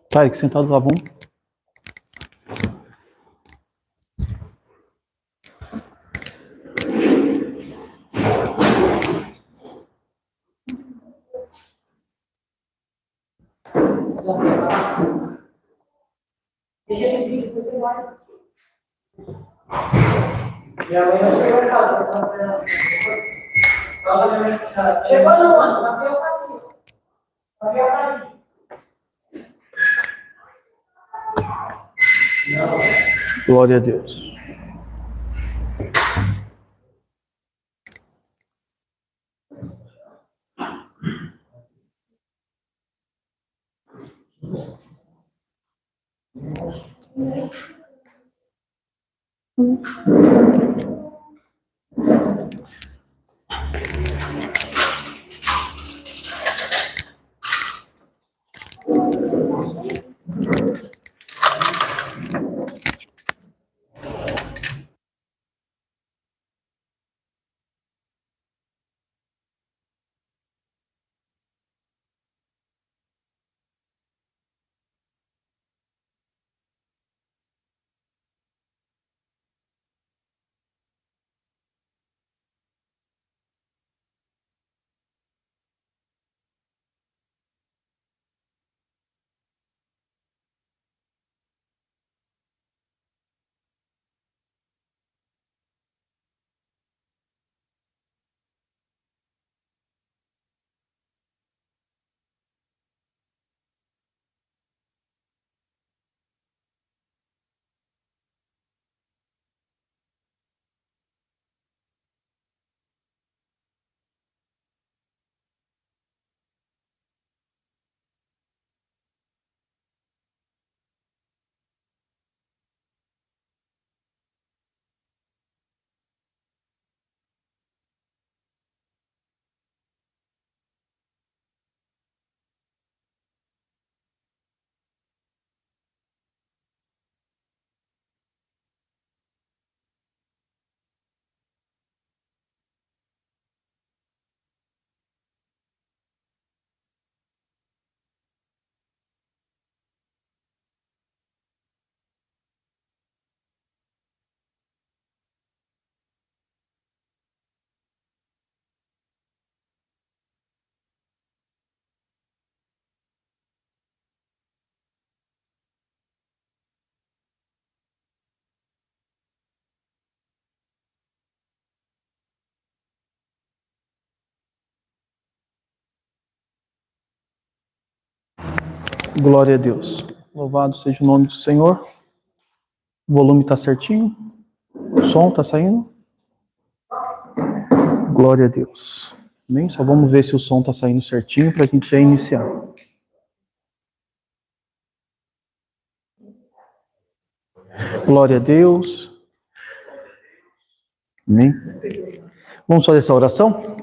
Tarek, sentado lá, vamos. Glória a Deus. Glória a Deus. Louvado seja o nome do Senhor. O volume está certinho? O som está saindo? Glória a Deus. Amém? Só vamos ver se o som está saindo certinho para a gente já iniciar. Glória a Deus. Amém? Vamos fazer essa oração?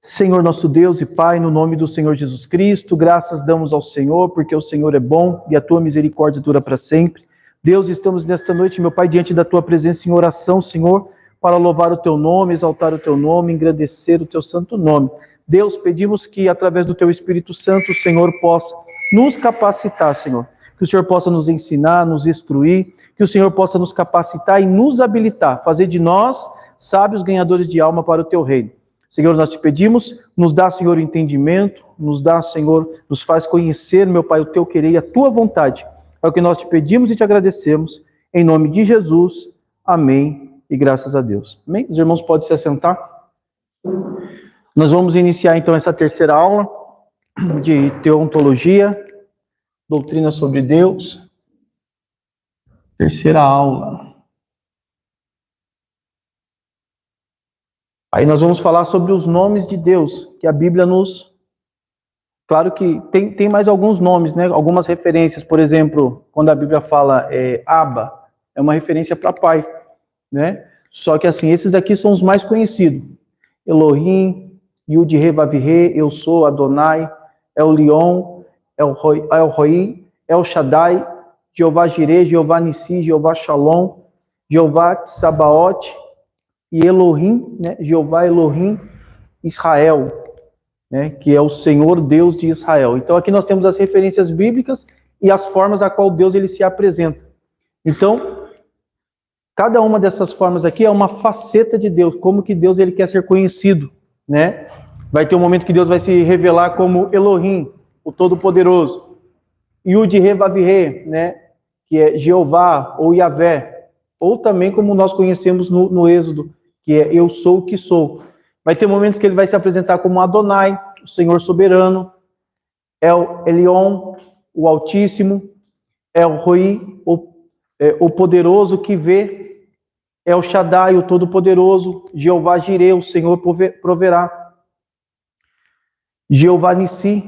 Senhor nosso Deus e Pai, no nome do Senhor Jesus Cristo, graças damos ao Senhor, porque o Senhor é bom e a tua misericórdia dura para sempre. Deus, estamos nesta noite, meu Pai, diante da tua presença em oração, Senhor, para louvar o teu nome, exaltar o teu nome, engrandecer o teu santo nome. Deus, pedimos que através do teu Espírito Santo, o Senhor possa nos capacitar, Senhor. Que o Senhor possa nos ensinar, nos instruir, que o Senhor possa nos capacitar e nos habilitar, fazer de nós sábios ganhadores de alma para o teu reino. Senhor, nós te pedimos, nos dá, Senhor, o entendimento, nos dá, Senhor, nos faz conhecer, meu Pai, o teu querer e a tua vontade. É o que nós te pedimos e te agradecemos, em nome de Jesus. Amém e graças a Deus. Amém? Os irmãos podem se assentar. Nós vamos iniciar, então, essa terceira aula de teontologia, doutrina sobre Deus. Terceira aula. Aí nós vamos falar sobre os nomes de Deus, que a Bíblia nos... Claro que tem mais alguns nomes, né? Algumas referências. Por exemplo, quando a Bíblia fala Abba, é uma referência para pai, né? Só que assim, esses aqui são os mais conhecidos. Elohim, Yud-He-Vav-He, Eu Sou, Adonai, El-Lion, El-Roi, El-Shaddai, Jeová Jireh, Jeová Nissi, Jeová Shalom, Jeová Tsabaoth, e Elohim, né? Jeová Elohim, Israel. né, que é o Senhor Deus de Israel. Então aqui nós temos as referências bíblicas e as formas a qual Deus ele se apresenta. Então, cada uma dessas formas aqui é uma faceta de Deus, como que Deus ele quer ser conhecido, né? Vai ter um momento que Deus vai se revelar como Elohim, o Todo-Poderoso. Yud-He-Vav-He, né? Que é Jeová ou Yahvé, ou também como nós conhecemos no Êxodo, que é Eu sou o que sou. Vai ter momentos que ele vai se apresentar como Adonai, o Senhor soberano, El Elyon, o Altíssimo, El Roi, o poderoso que vê, El Shaddai, o Todo-Poderoso, Jeová Jireh, o Senhor proverá, Jeová Nissi,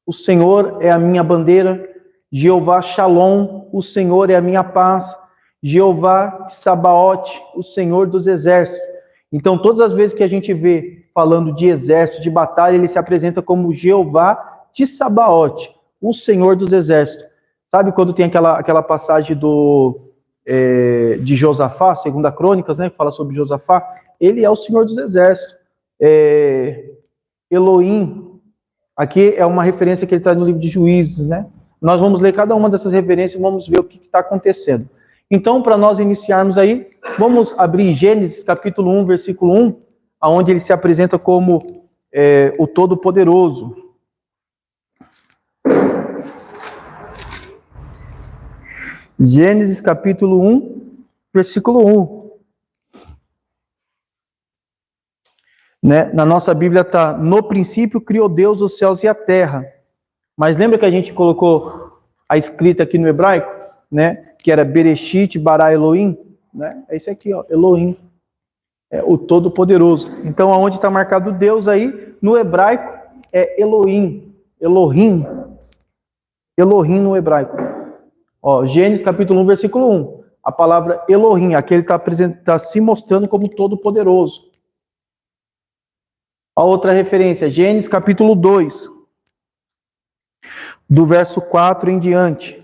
o Senhor é a minha bandeira, Jeová Shalom, o Senhor é a minha paz, Jeová Sabaote, o Senhor dos exércitos. Então, todas as vezes que a gente vê falando de exército, de batalha, ele se apresenta como Jeová de Sabaote, o Senhor dos exércitos. Sabe quando tem aquela passagem de Josafá, segunda Crônicas, né, que fala sobre Josafá? Ele é o Senhor dos exércitos. Elohim, aqui é uma referência que ele traz no livro de Juízes, né? Nós vamos ler cada uma dessas referências e vamos ver o que está acontecendo. Então, para nós iniciarmos aí, vamos abrir Gênesis capítulo 1, versículo 1, onde ele se apresenta como o Todo-Poderoso. Gênesis capítulo 1, versículo 1. Né? Na nossa Bíblia está: no princípio criou Deus os céus e a terra. Mas lembra que a gente colocou a escrita aqui no hebraico, né? Que era Bereshit bara Elohim, né? É isso aqui, ó, Elohim, é o Todo-Poderoso. Então, aonde está marcado Deus aí, no hebraico é Elohim, Elohim, Elohim no hebraico. Ó, Gênesis capítulo 1, versículo 1. A palavra Elohim, aqui ele está se mostrando como Todo-Poderoso. A outra referência, Gênesis capítulo 2, do verso 4 em diante.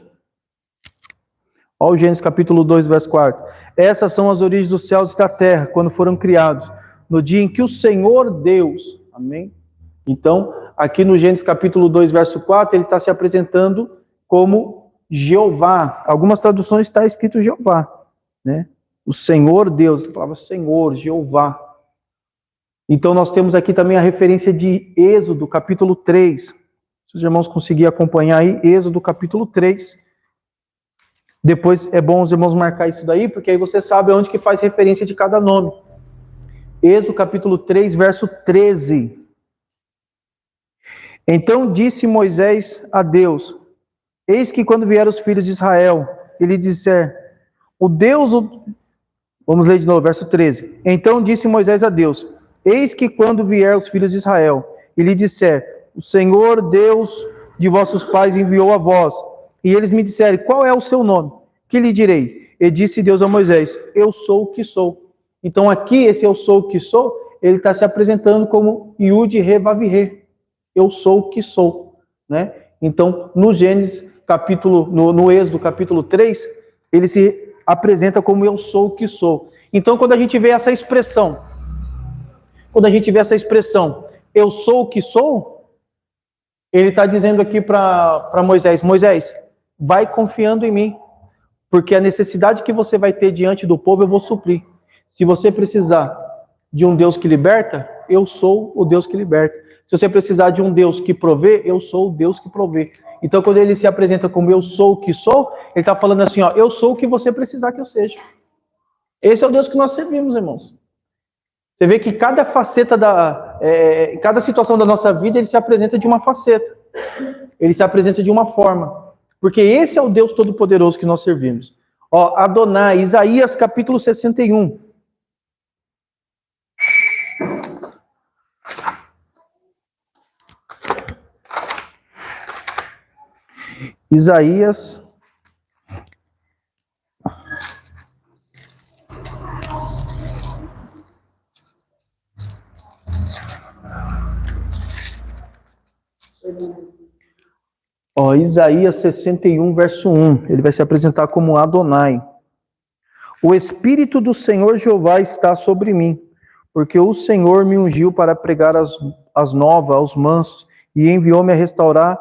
Olha o Gênesis capítulo 2, verso 4. Essas são as origens dos céus e da terra, quando foram criados, no dia em que o Senhor Deus, amém? Então, aqui no Gênesis capítulo 2, verso 4, ele está se apresentando como Jeová. Algumas traduções está escrito Jeová, né? O Senhor Deus, a palavra Senhor, Jeová. Então, nós temos aqui também a referência de Êxodo, capítulo 3. Se os irmãos conseguirem acompanhar aí, Êxodo, capítulo 3. Depois é bom os irmãos marcar isso daí, porque aí você sabe onde que faz referência de cada nome. Êxodo, capítulo 3, verso 13. Então disse Moisés a Deus: eis que quando vieram os filhos de Israel, ele disser, Vamos ler de novo, verso 13. Então disse Moisés a Deus: eis que quando vier os filhos de Israel, e lhe disser, o Senhor Deus de vossos pais enviou a vós, e eles me disserem, qual é o seu nome? Que lhe direi? E disse Deus a Moisés, eu sou o que sou. Então aqui, esse eu sou o que sou, ele está se apresentando como Yud-He-Vav-He. Eu sou o que sou, né? Então, no Gênesis, no Êxodo, capítulo 3, ele se apresenta como eu sou o que sou. Então, quando a gente vê essa expressão, eu sou o que sou, ele está dizendo aqui para Moisés, Moisés, vai confiando em mim, porque a necessidade que você vai ter diante do povo eu vou suprir. Se você precisar de um Deus que liberta, eu sou o Deus que liberta. Se você precisar de um Deus que provê, eu sou o Deus que provê. Então, quando ele se apresenta como eu sou o que sou, ele está falando assim, ó, eu sou o que você precisar que eu seja. Esse é o Deus que nós servimos, irmãos. Você vê que cada faceta, cada situação da nossa vida, ele se apresenta de uma faceta. Ele se apresenta de uma forma. Porque esse é o Deus Todo-Poderoso que nós servimos. Ó, Adonai, Isaías capítulo 61. Isaías. Ó, Isaías 61, verso 1. Ele vai se apresentar como Adonai. O Espírito do Senhor Jeová está sobre mim, porque o Senhor me ungiu para pregar as novas aos mansos, e enviou-me a restaurar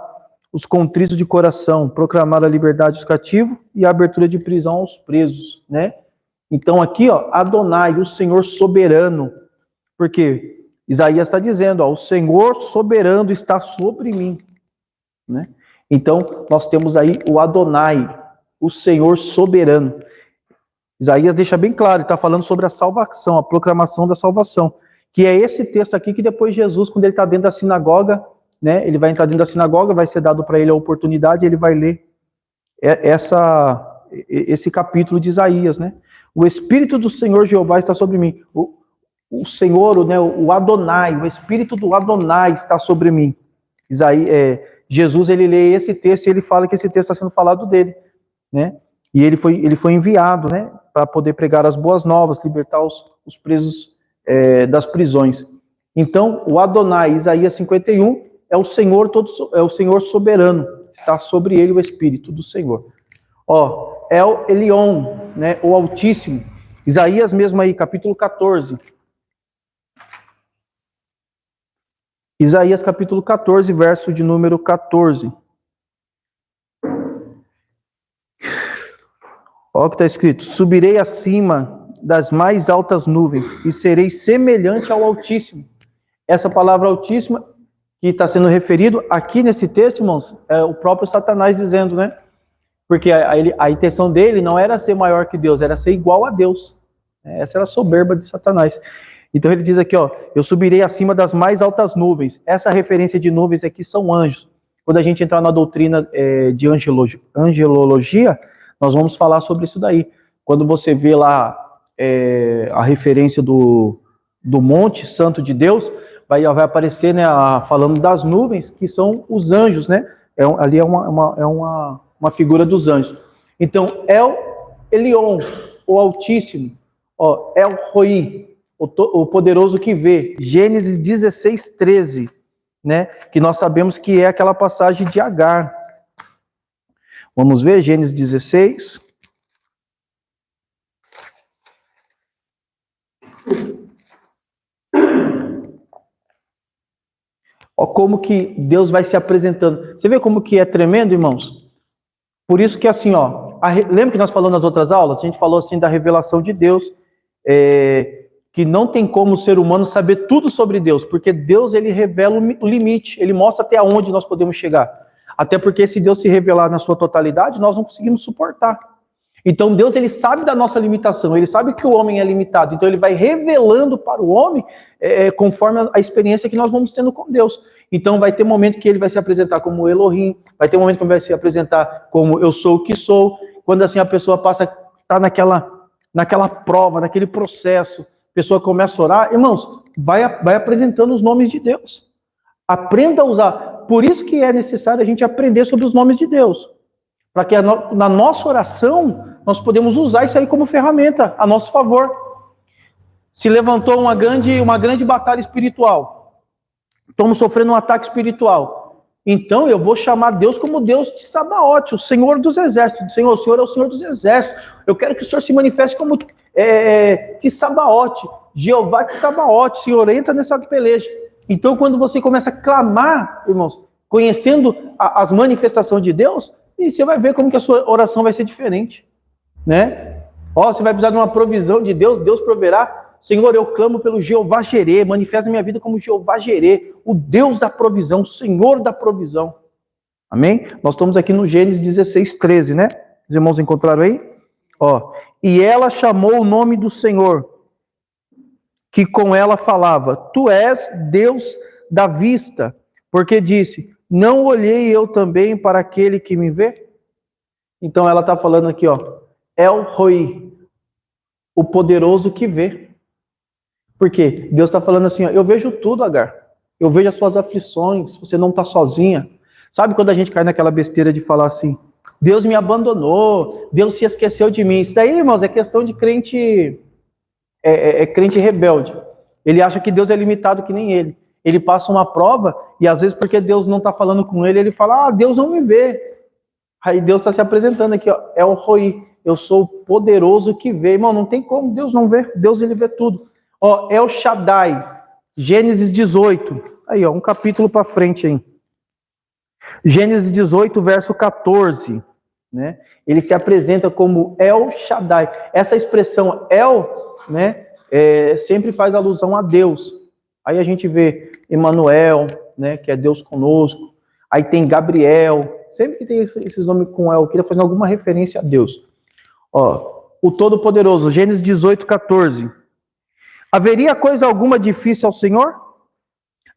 os contritos de coração, proclamar a liberdade dos cativos e a abertura de prisão aos presos, né? Então aqui, ó, Adonai, o Senhor soberano, porque Isaías está dizendo, ó, o Senhor soberano está sobre mim, né? Então nós temos aí o Adonai, o Senhor soberano. Isaías deixa bem claro, ele está falando sobre a salvação, a proclamação da salvação, que é esse texto aqui que depois Jesus, quando ele está dentro da sinagoga, né, ele vai entrar dentro da sinagoga, vai ser dado para ele a oportunidade, ele vai ler esse capítulo de Isaías, né? O Espírito do Senhor Jeová está sobre mim. O Senhor, né, o Adonai, o Espírito do Adonai está sobre mim. Jesus, ele lê esse texto e ele fala que esse texto está sendo falado dele, né? E ele foi enviado, né, para poder pregar as boas novas, libertar os presos das prisões. Então, o Adonai, Isaías 51, é o Senhor soberano, está sobre ele o Espírito do Senhor. Ó, El Elyon, né, o Altíssimo. Isaías mesmo aí, capítulo 14. Isaías capítulo 14, verso de número 14. Olha o que está escrito: subirei acima das mais altas nuvens e serei semelhante ao Altíssimo. Essa palavra Altíssima que está sendo referido aqui nesse texto, irmãos, é o próprio Satanás dizendo, né? Porque a intenção dele não era ser maior que Deus, era ser igual a Deus. Essa era a soberba de Satanás. Então ele diz aqui, ó, eu subirei acima das mais altas nuvens. Essa referência de nuvens aqui são anjos. Quando a gente entrar na doutrina de angelologia, nós vamos falar sobre isso daí. Quando você vê lá a referência do Monte Santo de Deus, vai aparecer, né, falando das nuvens, que são os anjos, né? Ali é uma figura dos anjos. Então, El Elyon, o Altíssimo, ó, El Roi, o poderoso que vê. Gênesis 16, 13, né? Que nós sabemos que é aquela passagem de Agar. Vamos ver, Gênesis 16. Ó, como que Deus vai se apresentando. Você vê como que é tremendo, irmãos? Por isso que assim, ó, lembra que nós falamos nas outras aulas? A gente falou assim da revelação de Deus, que não tem como o ser humano saber tudo sobre Deus, porque Deus, ele revela o limite, ele mostra até onde nós podemos chegar. Até porque se Deus se revelar na sua totalidade, nós não conseguimos suportar. Então Deus, ele sabe da nossa limitação, ele sabe que o homem é limitado, então ele vai revelando para o homem conforme a experiência que nós vamos tendo com Deus. Então vai ter momento que ele vai se apresentar como Elohim, vai ter momento que ele vai se apresentar como eu sou o que sou, quando assim a pessoa está naquela prova, naquele processo, a pessoa começa a orar, irmãos, vai apresentando os nomes de Deus. Aprenda a usar. Por isso que é necessário a gente aprender sobre os nomes de Deus. Para que na nossa oração, nós podemos usar isso aí como ferramenta a nosso favor. Se levantou uma grande batalha espiritual. Estamos sofrendo um ataque espiritual. Então eu vou chamar Deus como Deus de Sabaote, o Senhor dos Exércitos. O Senhor é o Senhor dos Exércitos. Eu quero que o Senhor se manifeste como de Sabaote, Jeová de Sabaote. O Senhor entra nessa peleja. Então quando você começa a clamar, irmãos, conhecendo as manifestações de Deus, e você vai ver como que a sua oração vai ser diferente, né? Ó, você vai precisar de uma provisão de Deus, Deus proverá. Senhor, eu clamo pelo Jeová Jireh, manifesta minha vida como Jeová Jireh, o Deus da provisão, o Senhor da provisão. Amém? Nós estamos aqui no Gênesis 16, 13, né? Os irmãos encontraram aí? Ó, e ela chamou o nome do Senhor, que com ela falava, tu és Deus da vista, porque disse, não olhei eu também para aquele que me vê? Então ela está falando aqui, ó, El Roi, o poderoso que vê. Porque Deus está falando assim, ó, eu vejo tudo, Agar. Eu vejo as suas aflições, você não está sozinha. Sabe quando a gente cai naquela besteira de falar assim, Deus me abandonou, Deus se esqueceu de mim. Isso daí, irmãos, é questão de crente, crente rebelde. Ele acha que Deus é limitado que nem ele. Ele passa uma prova e às vezes porque Deus não está falando com ele, ele fala, Deus não me vê. Aí Deus está se apresentando aqui, ó, é o Roi, eu sou o poderoso que vê. Irmão, não tem como Deus não ver, Deus ele vê tudo. Ó, El Shaddai, Gênesis 18, Aí, ó, um capítulo para frente aí. Gênesis 18, verso 14, né? Ele se apresenta como El Shaddai. Essa expressão El, né, sempre faz alusão a Deus. Aí a gente vê Emanuel, né, que é Deus conosco. Aí tem Gabriel. Sempre que tem esses nomes com El, eu queria fazer alguma referência a Deus. Ó, o Todo-Poderoso, Gênesis 18, 14. Haveria coisa alguma difícil ao Senhor?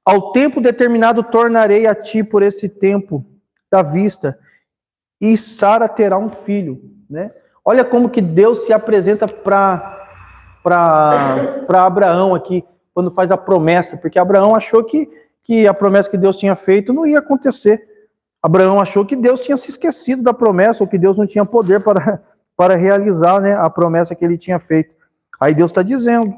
Ao tempo determinado tornarei a ti por esse tempo da vista, e Sara terá um filho, né? Olha como que Deus se apresenta para Abraão aqui, quando faz a promessa, porque Abraão achou que a promessa que Deus tinha feito não ia acontecer. Abraão achou que Deus tinha se esquecido da promessa, ou que Deus não tinha poder para realizar, né, a promessa que ele tinha feito. Aí Deus está dizendo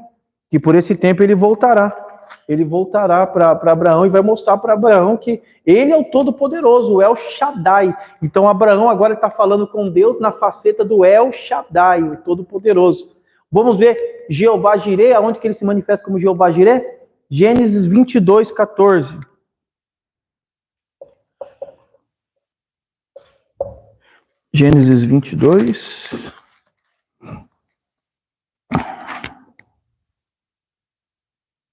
que por esse tempo ele voltará. Ele voltará para Abraão e vai mostrar para Abraão que ele é o Todo-Poderoso, o El Shaddai. Então Abraão agora está falando com Deus na faceta do El Shaddai, o Todo-Poderoso. Vamos ver Jeová Jireh, aonde que ele se manifesta como Jeová Jireh? Gênesis 22, 14. Gênesis 22.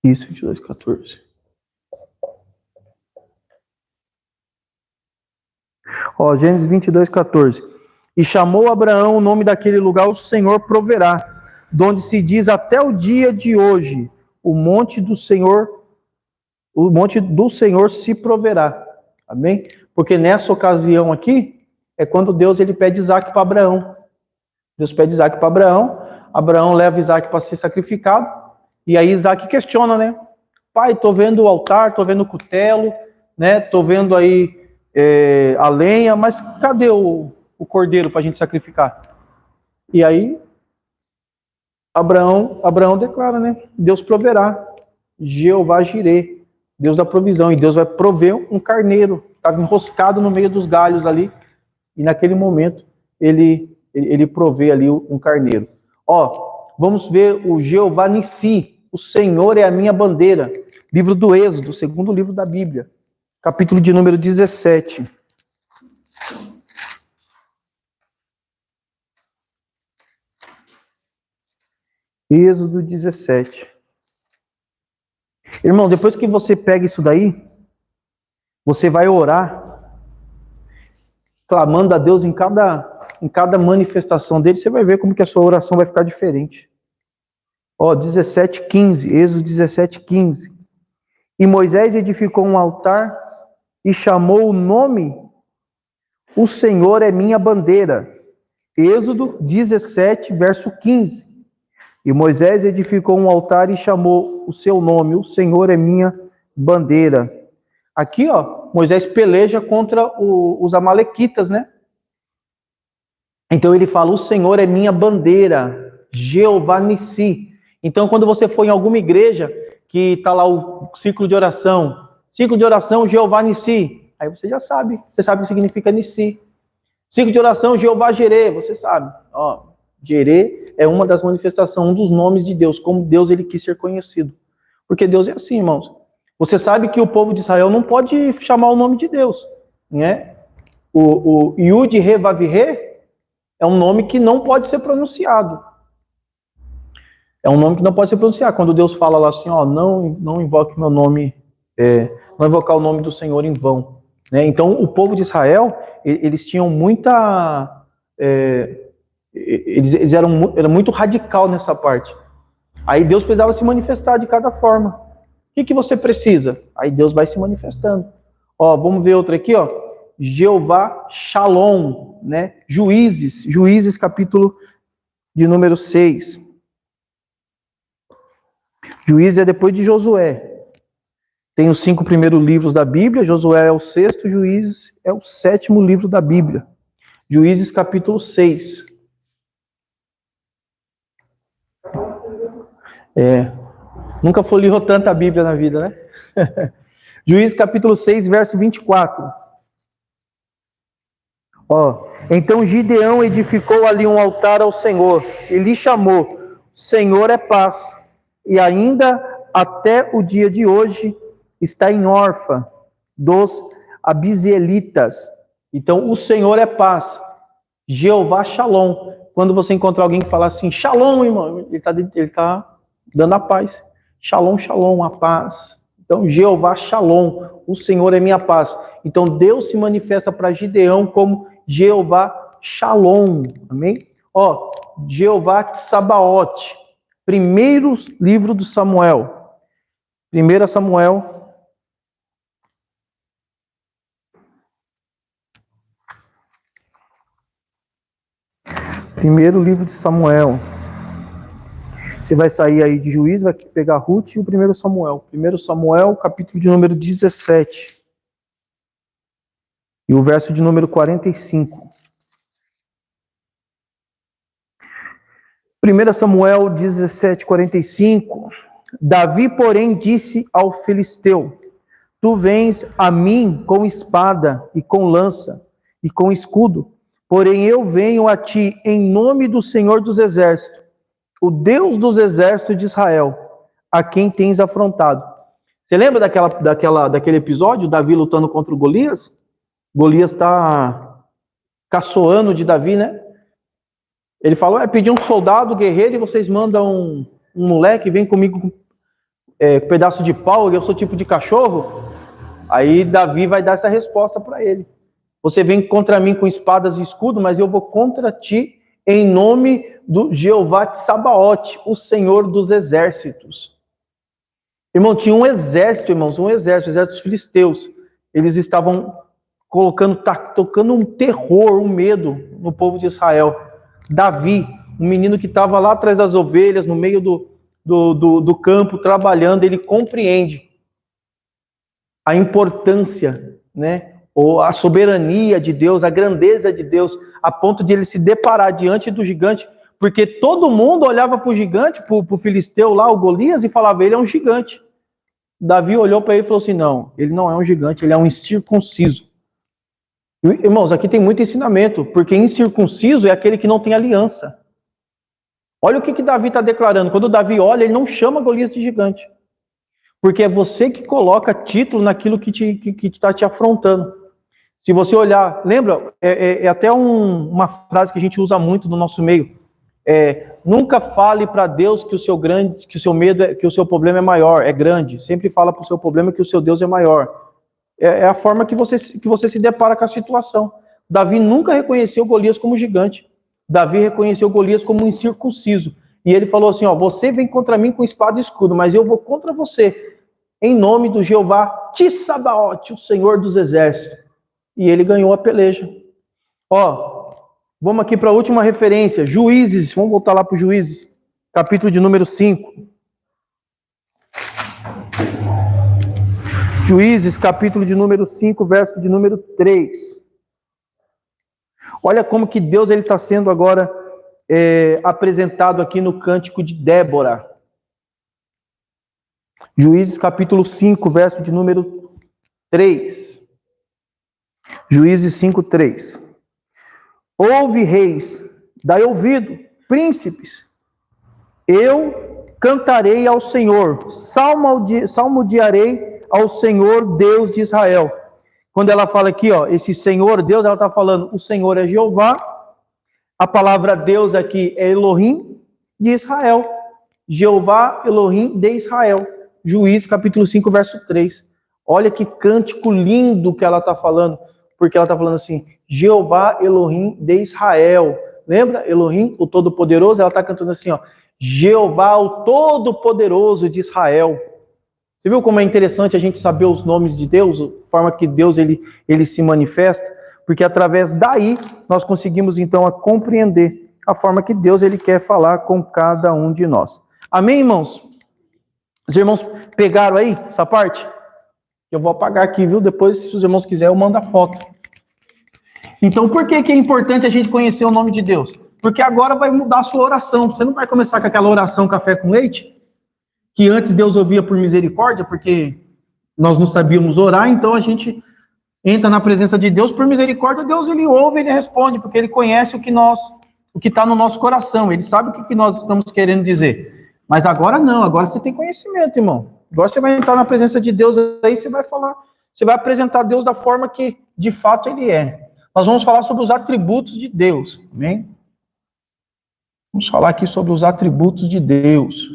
Isso, 22, 14. Ó, Gênesis 22, 14. E chamou Abraão o nome daquele lugar, o Senhor proverá, donde se diz até o dia de hoje, o monte do Senhor se proverá. Amém? Porque nessa ocasião aqui, é quando Deus ele pede Isaac para Abraão. Deus pede Isaac para Abraão, Abraão leva Isaac para ser sacrificado, e aí Isaac questiona, né? Pai, estou vendo o altar, estou vendo o cutelo, né? Estou vendo aí a lenha, mas cadê o cordeiro para a gente sacrificar? E aí Abraão declara, né? Deus proverá, Jeová Jireh, Deus da provisão, e Deus vai prover um carneiro, estava enroscado no meio dos galhos ali, e naquele momento ele provê ali um carneiro. Ó, vamos ver o Jeová Nissi, o Senhor é a minha bandeira. Livro do Êxodo, segundo livro da Bíblia, capítulo de número 17. Êxodo 17. Irmão, depois que você pega isso daí, você vai orar, clamando a Deus em cada manifestação dele, você vai ver como que a sua oração vai ficar diferente. Ó, 17:15, Êxodo 17:15. E Moisés edificou um altar e chamou o nome, o Senhor é minha bandeira. Êxodo 17, verso 15. E Moisés edificou um altar e chamou o seu nome, o Senhor é minha bandeira. Aqui, ó, Moisés peleja contra os amalequitas, né? Então ele fala, o Senhor é minha bandeira, Jeová Nissi. Então quando você for em alguma igreja que está lá o ciclo de oração, Jeová Nissi, aí você já sabe, você sabe o que significa Nissi. Ciclo de oração, Jeová Jireh, você sabe, ó, Jireh é uma das manifestações, um dos nomes de Deus, como Deus ele quis ser conhecido. Porque Deus é assim, irmãos. Você sabe que o povo de Israel não pode chamar o nome de Deus, né? O Yud Re Vav Re é um nome que não pode ser pronunciado. É um nome que não pode ser pronunciado. Quando Deus fala lá assim, ó, não invoque meu nome, não invocar o nome do Senhor em vão. Né? Então, o povo de Israel, eles tinham muita... eles eram muito radical nessa parte. Aí Deus precisava se manifestar de cada forma. O que você precisa? Aí Deus vai se manifestando. Ó, vamos ver outra aqui, ó. Jeová Shalom, né? Juízes capítulo de número 6. Juízes é depois de Josué. Tem os 5 primeiros livros da Bíblia, Josué é o 6º, Juízes é o 7º livro da Bíblia. Juízes capítulo 6. Nunca folheou tanta Bíblia na vida, né? Juízes capítulo 6, verso 24. Ó, então Gideão edificou ali um altar ao Senhor, e lhe chamou, Senhor é paz, e ainda até o dia de hoje está em Orfa, dos Abiezritas. Então, o Senhor é paz. Jeová Shalom. Quando você encontrar alguém que fala assim, Shalom, irmão, ele tá dando a paz. Shalom, Shalom, a paz. Então, Jeová Shalom, o Senhor é minha paz. Então, Deus se manifesta para Gideão como Jeová Shalom. Amém? Ó, Jeová Tsabaote. Primeiro livro do Samuel. 1 Samuel. Primeiro livro de Samuel. Você vai sair aí de Juízes, vai pegar Ruth e o 1 Samuel. 1 Samuel, capítulo de número 17. E o verso de número 45. 1 Samuel 17, 45. Davi, porém, disse ao filisteu: Tu vens a mim com espada e com lança e com escudo, porém eu venho a ti em nome do Senhor dos Exércitos, o Deus dos Exércitos de Israel, a quem tens afrontado. Você lembra daquele episódio, Davi lutando contra o Golias? Golias está caçoando de Davi, né? Ele falou, pedi um soldado guerreiro e vocês mandam um moleque, vem comigo com um pedaço de pau, eu sou tipo de cachorro. Aí Davi vai dar essa resposta para ele. Você vem contra mim com espadas e escudo, mas eu vou contra ti em nome do Jeová Tsabaote, o Senhor dos Exércitos. Irmão, tinha um exército, irmãos, o exército dos filisteus. Eles estavam tocando um terror, um medo no povo de Israel. Davi, um menino que estava lá atrás das ovelhas, no meio do campo, trabalhando, ele compreende a importância, né? Ou a soberania de Deus, a grandeza de Deus, a ponto de ele se deparar diante do gigante, porque todo mundo olhava para o gigante, para o filisteu lá, o Golias, e falava, ele é um gigante. Davi olhou para ele e falou assim, não, ele não é um gigante, ele é um incircunciso. Irmãos, aqui tem muito ensinamento, porque incircunciso é aquele que não tem aliança. Olha o que Davi está declarando. Quando Davi olha, ele não chama Golias de gigante. Porque é você que coloca título naquilo que está te afrontando. Se você olhar, lembra? É até uma frase que a gente usa muito no nosso meio. Nunca fale para Deus que o seu medo, que o seu problema é maior, é grande. Sempre fala para o seu problema que o seu Deus é maior. É a forma que você se depara com a situação. Davi nunca reconheceu Golias como gigante. Davi reconheceu Golias como um incircunciso. E ele falou assim, você vem contra mim com espada e escudo, mas eu vou contra você, em nome do Jeová Tsabaote, o Senhor dos Exércitos. E ele ganhou a peleja. Vamos aqui para a última referência, Juízes, vamos voltar lá para o Juízes, capítulo de número 5. Juízes, capítulo de número 5, verso de número 3. Olha como que Deus está sendo agora apresentado aqui no Cântico de Débora. Juízes, capítulo 5, verso de número 3. Juízes 5, 3. Ouve, reis, dai ouvido, príncipes, eu cantarei ao Senhor, salmodiarei ao Senhor Deus de Israel. Quando ela fala aqui, esse Senhor Deus, ela está falando, o Senhor é Jeová, a palavra Deus aqui é Elohim de Israel, Jeová Elohim de Israel. Juízes capítulo 5, verso 3. Olha que cântico lindo que ela está falando, porque ela está falando assim, Jeová Elohim de Israel. Lembra? Elohim, o Todo-Poderoso, ela está cantando assim, Jeová, o Todo-Poderoso de Israel. Você viu como é interessante a gente saber os nomes de Deus, a forma que Deus ele se manifesta? Porque através daí nós conseguimos então compreender a forma que Deus ele quer falar com cada um de nós. Amém, irmãos? Os irmãos pegaram aí essa parte? Eu vou apagar aqui, viu? Depois, se os irmãos quiserem, eu mando a foto. Então, por que é importante a gente conhecer o nome de Deus? Porque agora vai mudar a sua oração. Você não vai começar com aquela oração café com leite, que antes Deus ouvia por misericórdia, porque nós não sabíamos orar, então a gente entra na presença de Deus por misericórdia, Deus ele ouve, ele responde, porque ele conhece o que está no nosso coração, ele sabe o que nós estamos querendo dizer. Mas agora não, agora você tem conhecimento, irmão. Agora você vai entrar na presença de Deus, aí você vai falar, você vai apresentar Deus da forma que de fato Ele é. Nós vamos falar sobre os atributos de Deus, amém? Vamos falar aqui sobre os atributos de Deus.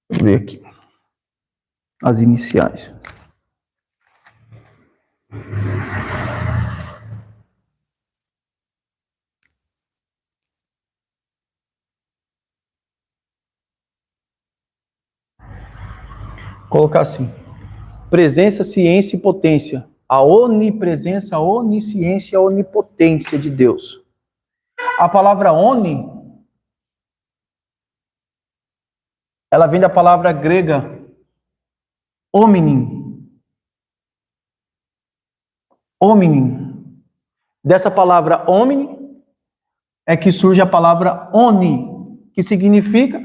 Vamos ver aqui. As iniciais. Vou colocar assim. Presença, ciência e potência. A onipresença, a onisciência e a onipotência de Deus. A palavra oni, ela vem da palavra grega hominem. Hominem. Dessa palavra hominem é que surge a palavra oni, que significa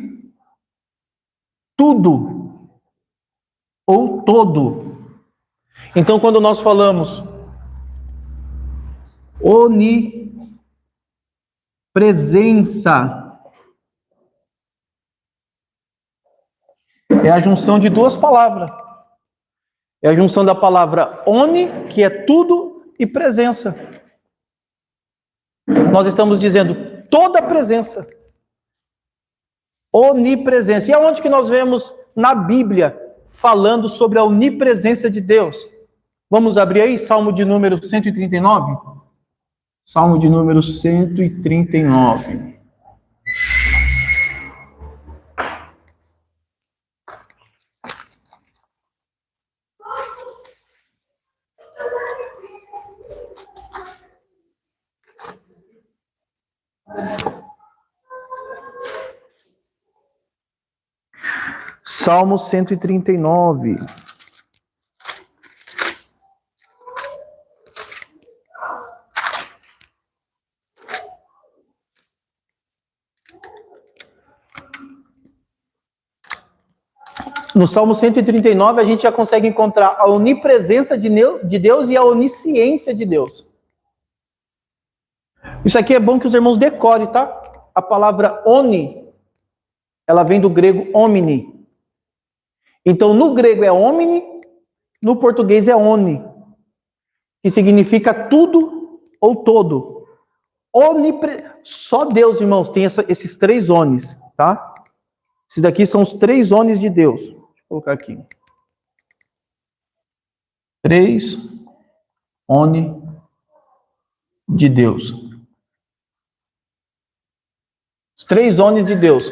tudo ou todo. Então, quando nós falamos onipresença, é a junção de duas palavras. É a junção da palavra oni, que é tudo, e presença. Nós estamos dizendo toda a presença. Onipresença. E aonde que nós vemos na Bíblia falando sobre a onipresença de Deus? Vamos abrir aí, Salmo de número 139? Salmo de número 139. Salmo 139. No Salmo 139, a gente já consegue encontrar a onipresença de Deus e a onisciência de Deus. Isso aqui é bom que os irmãos decorem, tá? A palavra oni, ela vem do grego omni. Então, no grego é omni, no português é oni, que significa tudo ou todo. Só Deus, irmãos, tem esses três onis, tá? Esses daqui são os três onis de Deus. Deixa eu colocar aqui. Três oni de Deus. Os três onis de Deus.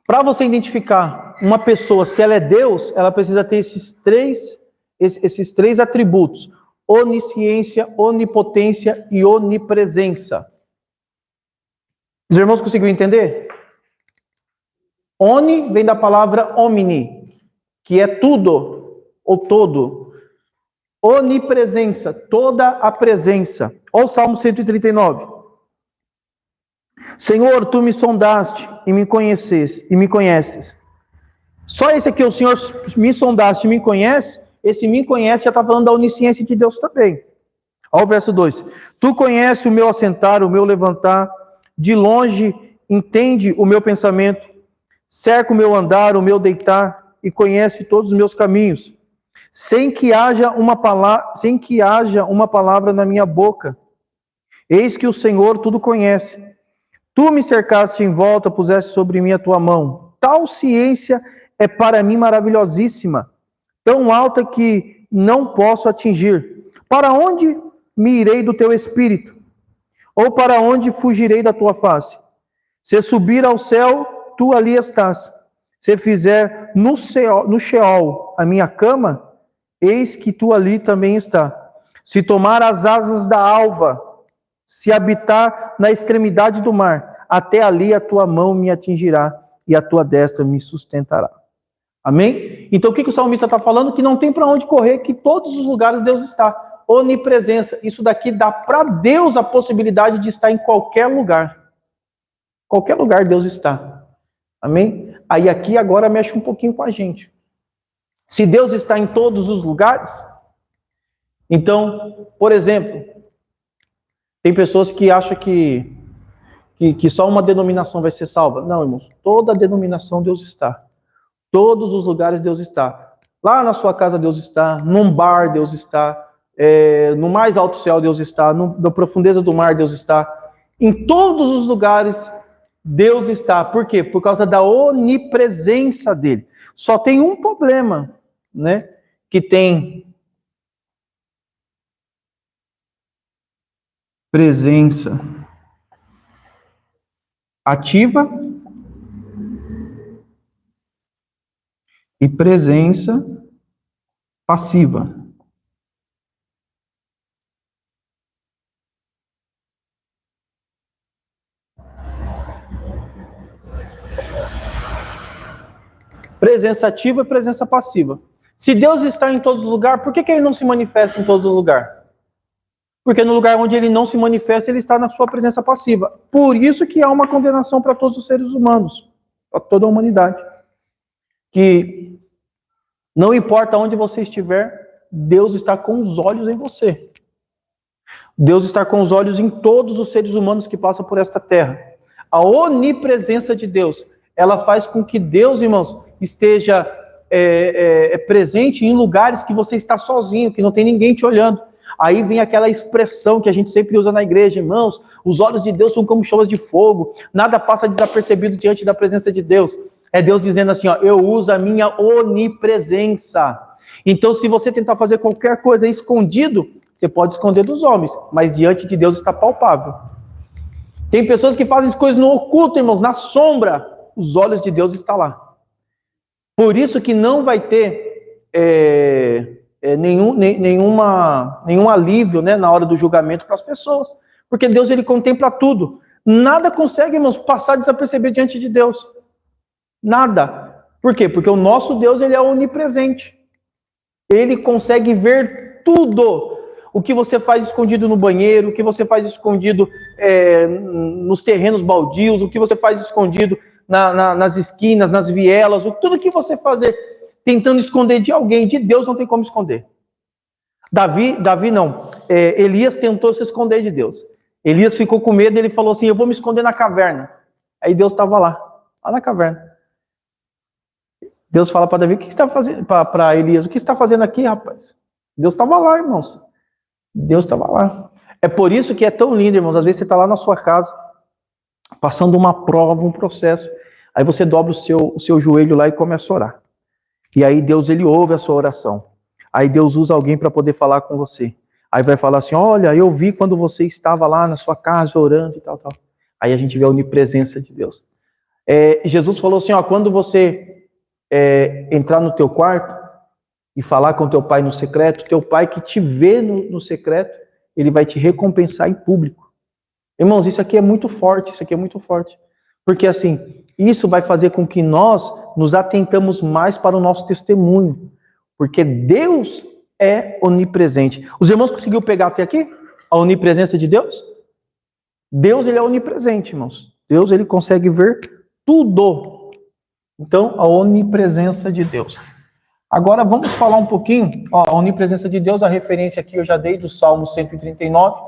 Para você identificar uma pessoa, se ela é Deus, ela precisa ter esses três atributos: onisciência, onipotência e onipresença. Os irmãos conseguiram entender? Oni vem da palavra omni, que é tudo ou todo. Onipresença, toda a presença. Olha o Salmo 139. Senhor, tu me sondaste e me conheces. Só esse aqui, o Senhor me sondaste e me conhece, esse me conhece já está falando da onisciência de Deus também. Olha o verso 2. Tu conheces o meu assentar, o meu levantar, de longe entende o meu pensamento, cerca o meu andar, o meu deitar, e conhece todos os meus caminhos, sem que haja uma palavra na minha boca. Eis que o Senhor tudo conhece. Tu me cercaste em volta, puseste sobre mim a tua mão. Tal ciência é para mim maravilhosíssima, tão alta que não posso atingir. Para onde me irei do teu espírito? Ou para onde fugirei da tua face? Se subir ao céu, tu ali estás. Se fizer no Sheol a minha cama, eis que tu ali também está. Se tomar as asas da alva, se habitar na extremidade do mar, até ali a tua mão me atingirá e a tua destra me sustentará. Amém? Então o que o salmista está falando? Que não tem para onde correr, que todos os lugares Deus está. Onipresença. Isso daqui dá para Deus a possibilidade de estar em qualquer lugar. Qualquer lugar Deus está. Amém? Aí aqui agora mexe um pouquinho com a gente. Se Deus está em todos os lugares, então, por exemplo, tem pessoas que acham que só uma denominação vai ser salva. Não, irmãos, toda denominação Deus está. Todos os lugares Deus está. Lá na sua casa Deus está, num bar Deus está, no mais alto céu Deus está, na profundeza do mar Deus está. Em todos os lugares Deus está. Por quê? Por causa da onipresença dele. Só tem um problema, né? Que tem presença ativa e presença passiva. Presença ativa e presença passiva. Se Deus está em todos os lugares, por que ele não se manifesta em todos os lugares? Porque no lugar onde ele não se manifesta, ele está na sua presença passiva. Por isso que há uma condenação para todos os seres humanos, para toda a humanidade. Que não importa onde você estiver, Deus está com os olhos em você. Deus está com os olhos em todos os seres humanos que passam por esta terra. A onipresença de Deus, ela faz com que Deus, irmãos, esteja presente em lugares que você está sozinho, que não tem ninguém te olhando. Aí vem aquela expressão que a gente sempre usa na igreja, irmãos, os olhos de Deus são como chamas de fogo, nada passa desapercebido diante da presença de Deus. É Deus dizendo assim, ó, eu uso a minha onipresença. Então, se você tentar fazer qualquer coisa escondido, você pode esconder dos homens, mas diante de Deus está palpável. Tem pessoas que fazem coisas no oculto, irmãos, na sombra, os olhos de Deus estão lá. Por isso que não vai ter nenhum alívio, né, na hora do julgamento para as pessoas. Porque Deus, ele contempla tudo. Nada consegue, irmãos, passar desapercebido diante de Deus. Nada. Por quê? Porque o nosso Deus, ele é onipresente. Ele consegue ver tudo. O que você faz escondido no banheiro, o que você faz escondido nos terrenos baldios, o que você faz escondido nas esquinas, nas vielas, tudo que você fazer tentando esconder de alguém, de Deus não tem como esconder. Davi não. Elias tentou se esconder de Deus. Elias ficou com medo, ele falou assim, eu vou me esconder na caverna. Aí Deus estava lá na caverna. Deus fala para Davi, o que você está fazendo? Para Elias, o que você está fazendo aqui, rapaz? Deus estava lá, irmãos. Deus estava lá. É por isso que é tão lindo, irmãos. Às vezes você está lá na sua casa, passando uma prova, um processo. Aí você dobra o seu joelho lá e começa a orar. E aí Deus, ele ouve a sua oração. Aí Deus usa alguém para poder falar com você. Aí vai falar assim, olha, eu vi quando você estava lá na sua casa orando e tal. Aí a gente vê a onipresença de Deus. Jesus falou assim, ó, quando você entrar no teu quarto e falar com teu pai no secreto, teu pai que te vê no secreto, ele vai te recompensar em público. Irmãos, isso aqui é muito forte, Porque assim, isso vai fazer com que nós nos atentamos mais para o nosso testemunho. Porque Deus é onipresente. Os irmãos conseguiram pegar até aqui a onipresença de Deus? Deus, ele é onipresente, irmãos. Deus, ele consegue ver tudo. Então, a onipresença de Deus. Agora, vamos falar um pouquinho. A onipresença de Deus, a referência aqui eu já dei do Salmo 139.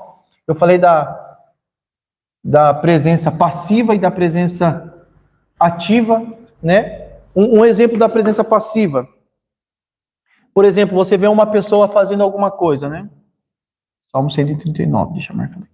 Eu falei da presença passiva e da presença ativa, né? Um exemplo da presença passiva. Por exemplo, você vê uma pessoa fazendo alguma coisa, né? Salmo 139, deixa eu marcar aqui.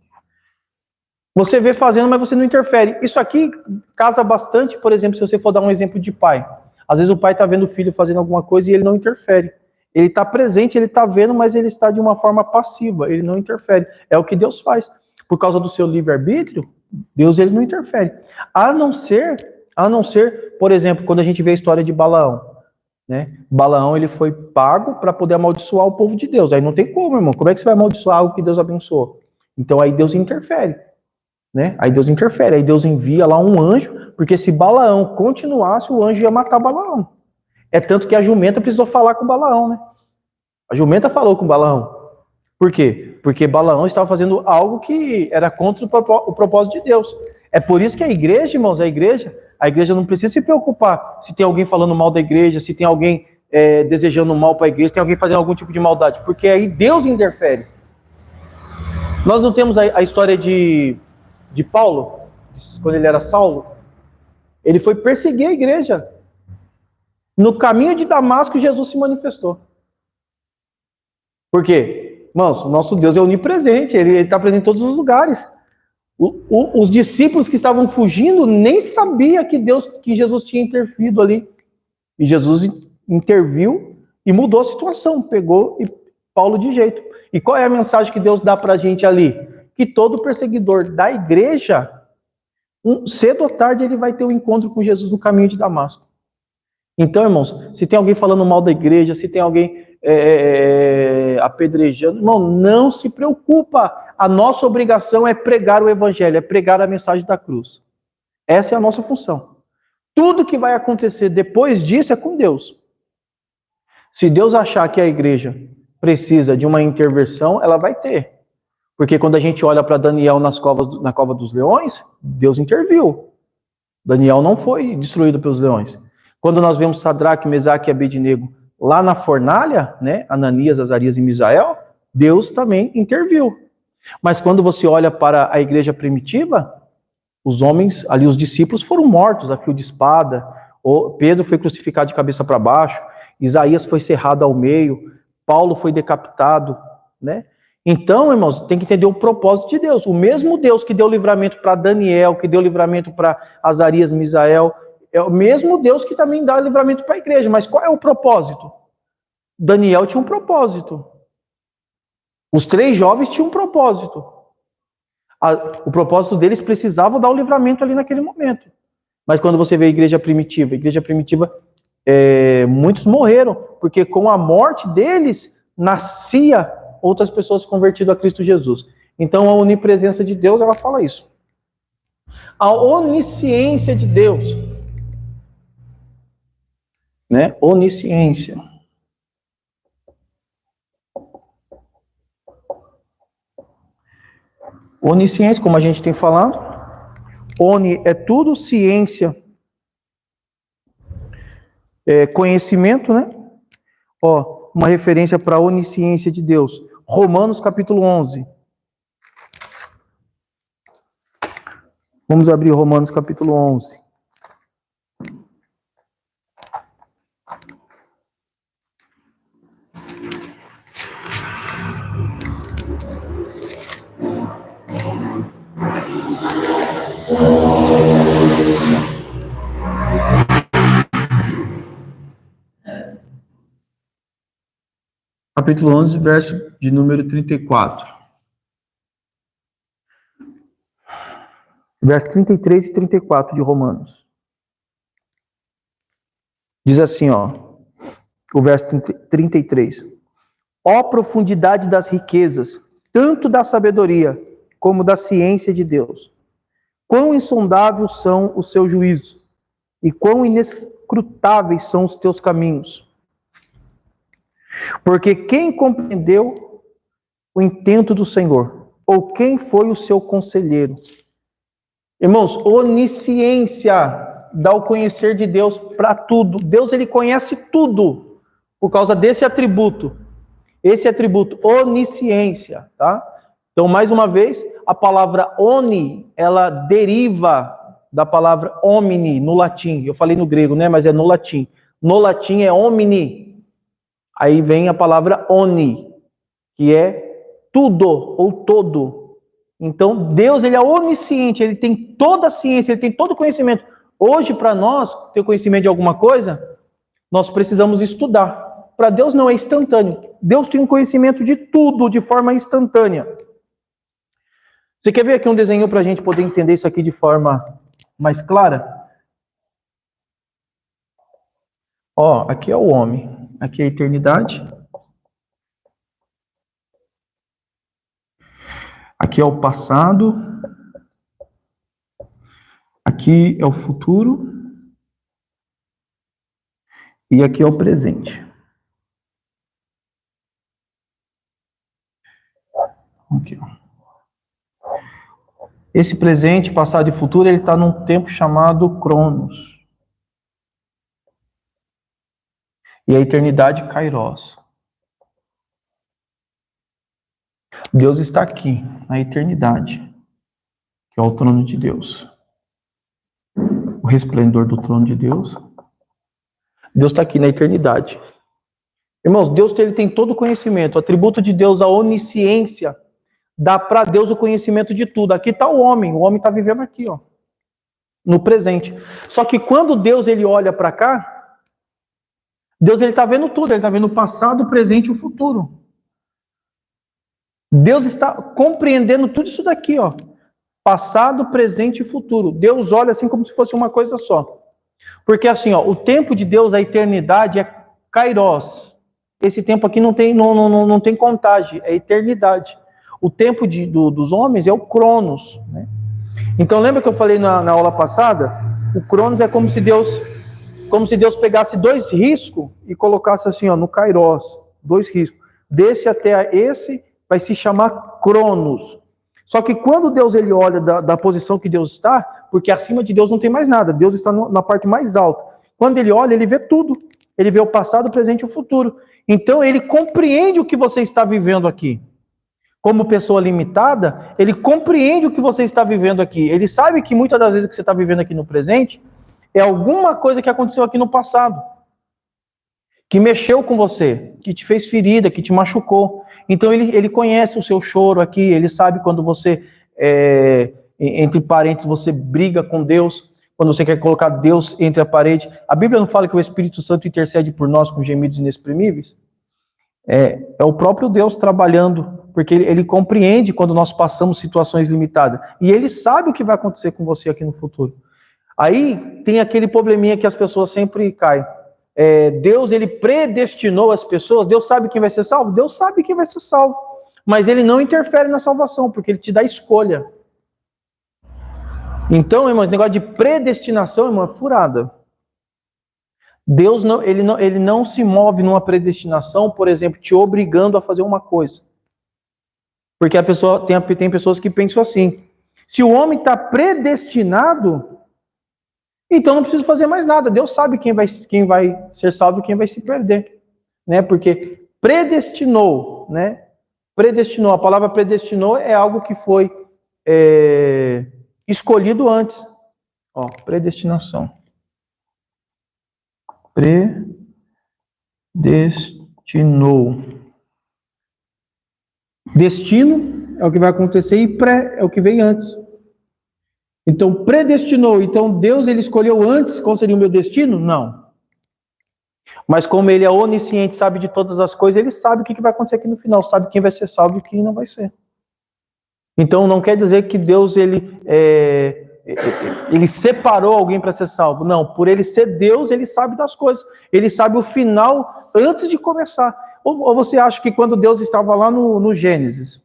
Você vê fazendo, mas você não interfere. Isso aqui casa bastante, por exemplo, se você for dar um exemplo de pai. Às vezes o pai está vendo o filho fazendo alguma coisa e ele não interfere. Ele está presente, ele está vendo, mas ele está de uma forma passiva, ele não interfere. É o que Deus faz. Por causa do seu livre-arbítrio, Deus, ele não interfere. A não ser, por exemplo, quando a gente vê a história de Balaão. Né? Balaão, ele foi pago para poder amaldiçoar o povo de Deus. Aí não tem como, irmão. Como é que você vai amaldiçoar algo que Deus abençoou? Então aí Deus interfere. Né? Aí Deus interfere. Aí Deus envia lá um anjo, porque se Balaão continuasse, o anjo ia matar Balaão. É tanto que a jumenta precisou falar com Balaão, né? A jumenta falou com Balaão. Por quê? Porque Balaão estava fazendo algo que era contra o propósito de Deus. É por isso que a igreja, irmãos, a igreja não precisa se preocupar se tem alguém falando mal da igreja, se tem alguém desejando mal para a igreja, se tem alguém fazendo algum tipo de maldade, porque aí Deus interfere. Nós não temos a história de Paulo, quando ele era Saulo, ele foi perseguir a igreja. No caminho de Damasco, Jesus se manifestou. Por quê? Irmãos, o nosso Deus é onipresente, ele está presente em todos os lugares. Os discípulos que estavam fugindo nem sabiam que Jesus tinha interferido ali. E Jesus interviu e mudou a situação, pegou Paulo de jeito. E qual é a mensagem que Deus dá para a gente ali? Que todo perseguidor da igreja, cedo ou tarde, ele vai ter um encontro com Jesus no caminho de Damasco. Então, irmãos, se tem alguém falando mal da igreja, se tem alguém apedrejando, irmão, não se preocupa. A nossa obrigação é pregar o evangelho, é pregar a mensagem da cruz. Essa é a nossa função. Tudo que vai acontecer depois disso é com Deus. Se Deus achar que a igreja precisa de uma intervenção, ela vai ter. Porque quando a gente olha para Daniel na cova dos leões, Deus interviu. Daniel não foi destruído pelos leões. Quando nós vemos Sadraque, Mesaque e Abednego lá na fornalha, né, Ananias, Azarias e Misael, Deus também interviu. Mas quando você olha para a igreja primitiva, os homens, ali os discípulos foram mortos a fio de espada, Pedro foi crucificado de cabeça para baixo, Isaías foi cerrado ao meio, Paulo foi decapitado, né? Então, irmãos, tem que entender o propósito de Deus. O mesmo Deus que deu livramento para Daniel, que deu livramento para Azarias, Misael, é o mesmo Deus que também dá livramento para a igreja. Mas qual é o propósito? Daniel tinha um propósito. Os 3 jovens tinham um propósito. O propósito deles precisava dar o livramento ali naquele momento. Mas quando você vê a igreja primitiva, muitos morreram, porque com a morte deles, nascia outras pessoas convertidas a Cristo Jesus. Então a onipresença de Deus, ela fala isso. A onisciência de Deus, né? Onisciência. Onisciência, como a gente tem falado, oni é tudo, ciência é conhecimento, né? Ó, uma referência para a onisciência de Deus. Romanos capítulo 11. Vamos abrir Romanos capítulo 11. Capítulo 11, verso de número 34. Verso 33 e 34 de Romanos. Diz assim, ó, o verso 33. Ó profundidade das riquezas, tanto da sabedoria como da ciência de Deus. Quão insondáveis são os seus juízos, e quão inescrutáveis são os teus caminhos. Porque quem compreendeu o intento do Senhor? Ou quem foi o seu conselheiro? Irmãos, onisciência dá o conhecer de Deus para tudo. Deus, ele conhece tudo por causa desse atributo. Esse atributo, onisciência, tá? Então, mais uma vez, a palavra oni, ela deriva da palavra omni no latim. Eu falei no grego, né? Mas é no latim. No latim é omni. Aí vem a palavra oni, que é tudo ou todo. Então, Deus, ele é onisciente, ele tem toda a ciência, ele tem todo o conhecimento. Hoje, para nós, ter conhecimento de alguma coisa, nós precisamos estudar. Para Deus não é instantâneo. Deus tem um conhecimento de tudo de forma instantânea. Você quer ver aqui um desenho para a gente poder entender isso aqui de forma mais clara? Ó, aqui é o homem. Aqui é a eternidade. Aqui é o passado. Aqui é o futuro. E aqui é o presente. Aqui, ó. Esse presente, passado e futuro, ele está num tempo chamado Cronos. E a eternidade, Kairos. Deus está aqui, na eternidade, que é o trono de Deus. O resplendor do trono de Deus. Deus está aqui na eternidade. Irmãos, Deus ele tem todo o conhecimento. O atributo de Deus, a onisciência, dá para Deus o conhecimento de tudo. Aqui está o homem está vivendo aqui, ó, no presente. Só que quando Deus ele olha para cá, Deus ele está vendo tudo, ele está vendo o passado, o presente e o futuro. Deus está compreendendo tudo isso daqui, ó. Passado, presente e futuro. Deus olha assim como se fosse uma coisa só. Porque assim, ó, o tempo de Deus, a eternidade, é kairos. Esse tempo aqui não tem contagem, é eternidade. O tempo dos homens é o cronos, né? Então lembra que eu falei na aula passada? O cronos é como se Deus pegasse 2 riscos e colocasse assim, ó, no kairos, 2 riscos. Desse até esse vai se chamar cronos. Só que quando Deus ele olha da posição que Deus está, porque acima de Deus não tem mais nada, Deus está na parte mais alta. Quando ele olha, ele vê tudo. Ele vê o passado, o presente e o futuro. Então ele compreende o que você está vivendo aqui. Como pessoa limitada, ele compreende o que você está vivendo aqui. Ele sabe que muitas das vezes que você está vivendo aqui no presente é alguma coisa que aconteceu aqui no passado, que mexeu com você, que te fez ferida, que te machucou. Então ele conhece o seu choro aqui, ele sabe quando você, entre parênteses, você briga com Deus, quando você quer colocar Deus entre a parede. A Bíblia não fala que o Espírito Santo intercede por nós com gemidos inexprimíveis? É o próprio Deus trabalhando, porque ele compreende quando nós passamos situações limitadas. E ele sabe o que vai acontecer com você aqui no futuro. Aí tem aquele probleminha que as pessoas sempre caem. Deus, ele predestinou as pessoas. Deus sabe quem vai ser salvo? Deus sabe quem vai ser salvo. Mas ele não interfere na salvação, porque ele te dá escolha. Então, irmãos, esse negócio de predestinação, irmão, é furada. Deus ele não se move numa predestinação, por exemplo, te obrigando a fazer uma coisa. Porque a pessoa tem pessoas que pensam assim: se o homem está predestinado, então não precisa fazer mais nada. Deus sabe quem vai ser salvo e quem vai se perder, né? Porque predestinou, né? Predestinou. A palavra predestinou é algo que foi escolhido antes. Ó, predestinação. Predestinou. Destino é o que vai acontecer e pré é o que vem antes. Então, predestinou. Então, Deus ele escolheu antes qual seria o meu destino? Não. Mas como ele é onisciente, sabe de todas as coisas, ele sabe o que vai acontecer aqui no final, sabe quem vai ser salvo e quem não vai ser. Então, não quer dizer que Deus ele separou alguém para ser salvo. Não, por ele ser Deus, ele sabe das coisas. Ele sabe o final antes de começar. Ou você acha que quando Deus estava lá no Gênesis,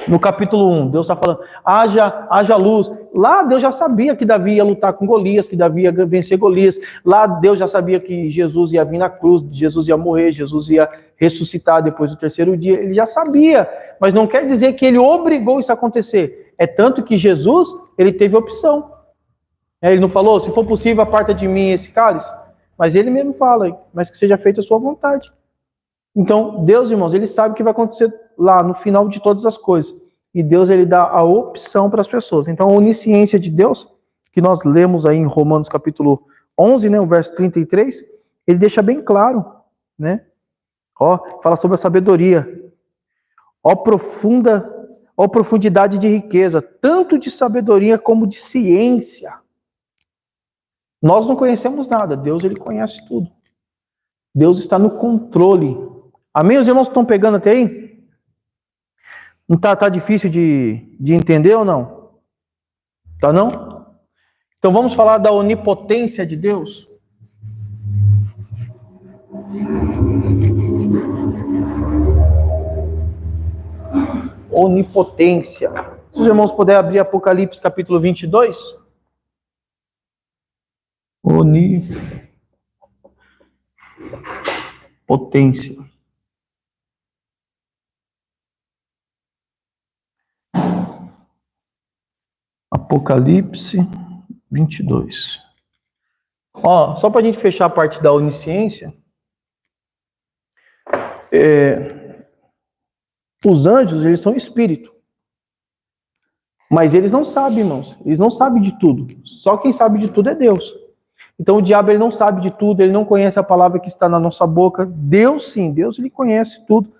no capítulo 1, Deus está falando, haja luz. Lá Deus já sabia que Davi ia lutar com Golias, que Davi ia vencer Golias. Lá Deus já sabia que Jesus ia vir na cruz, Jesus ia morrer, Jesus ia ressuscitar depois do 3º dia. Ele já sabia, mas não quer dizer que ele obrigou isso a acontecer. É tanto que Jesus, ele teve opção. Ele não falou, se for possível, aparta de mim esse cálice. Mas ele mesmo fala, mas que seja feita a sua vontade. Então, Deus, irmãos, ele sabe o que vai acontecer lá no final de todas as coisas. E Deus, ele dá a opção para as pessoas. Então, a onisciência de Deus, que nós lemos aí em Romanos capítulo 11, né, o verso 33, ele deixa bem claro, né? Fala sobre a sabedoria. Profundidade de riqueza, tanto de sabedoria como de ciência. Nós não conhecemos nada, Deus, ele conhece tudo. Deus está no controle. Amém? Os irmãos que estão pegando até aí? Não tá difícil de entender ou não? Tá não? Então vamos falar da onipotência de Deus? Onipotência. Se os irmãos puderem abrir Apocalipse capítulo 22. Onipotência. Apocalipse 22. Só para a gente fechar a parte da onisciência, os anjos, eles são espírito. Mas eles não sabem, irmãos. Eles não sabem de tudo. Só quem sabe de tudo é Deus. Então o diabo ele não sabe de tudo, ele não conhece a palavra que está na nossa boca. Deus sim, Deus ele conhece tudo.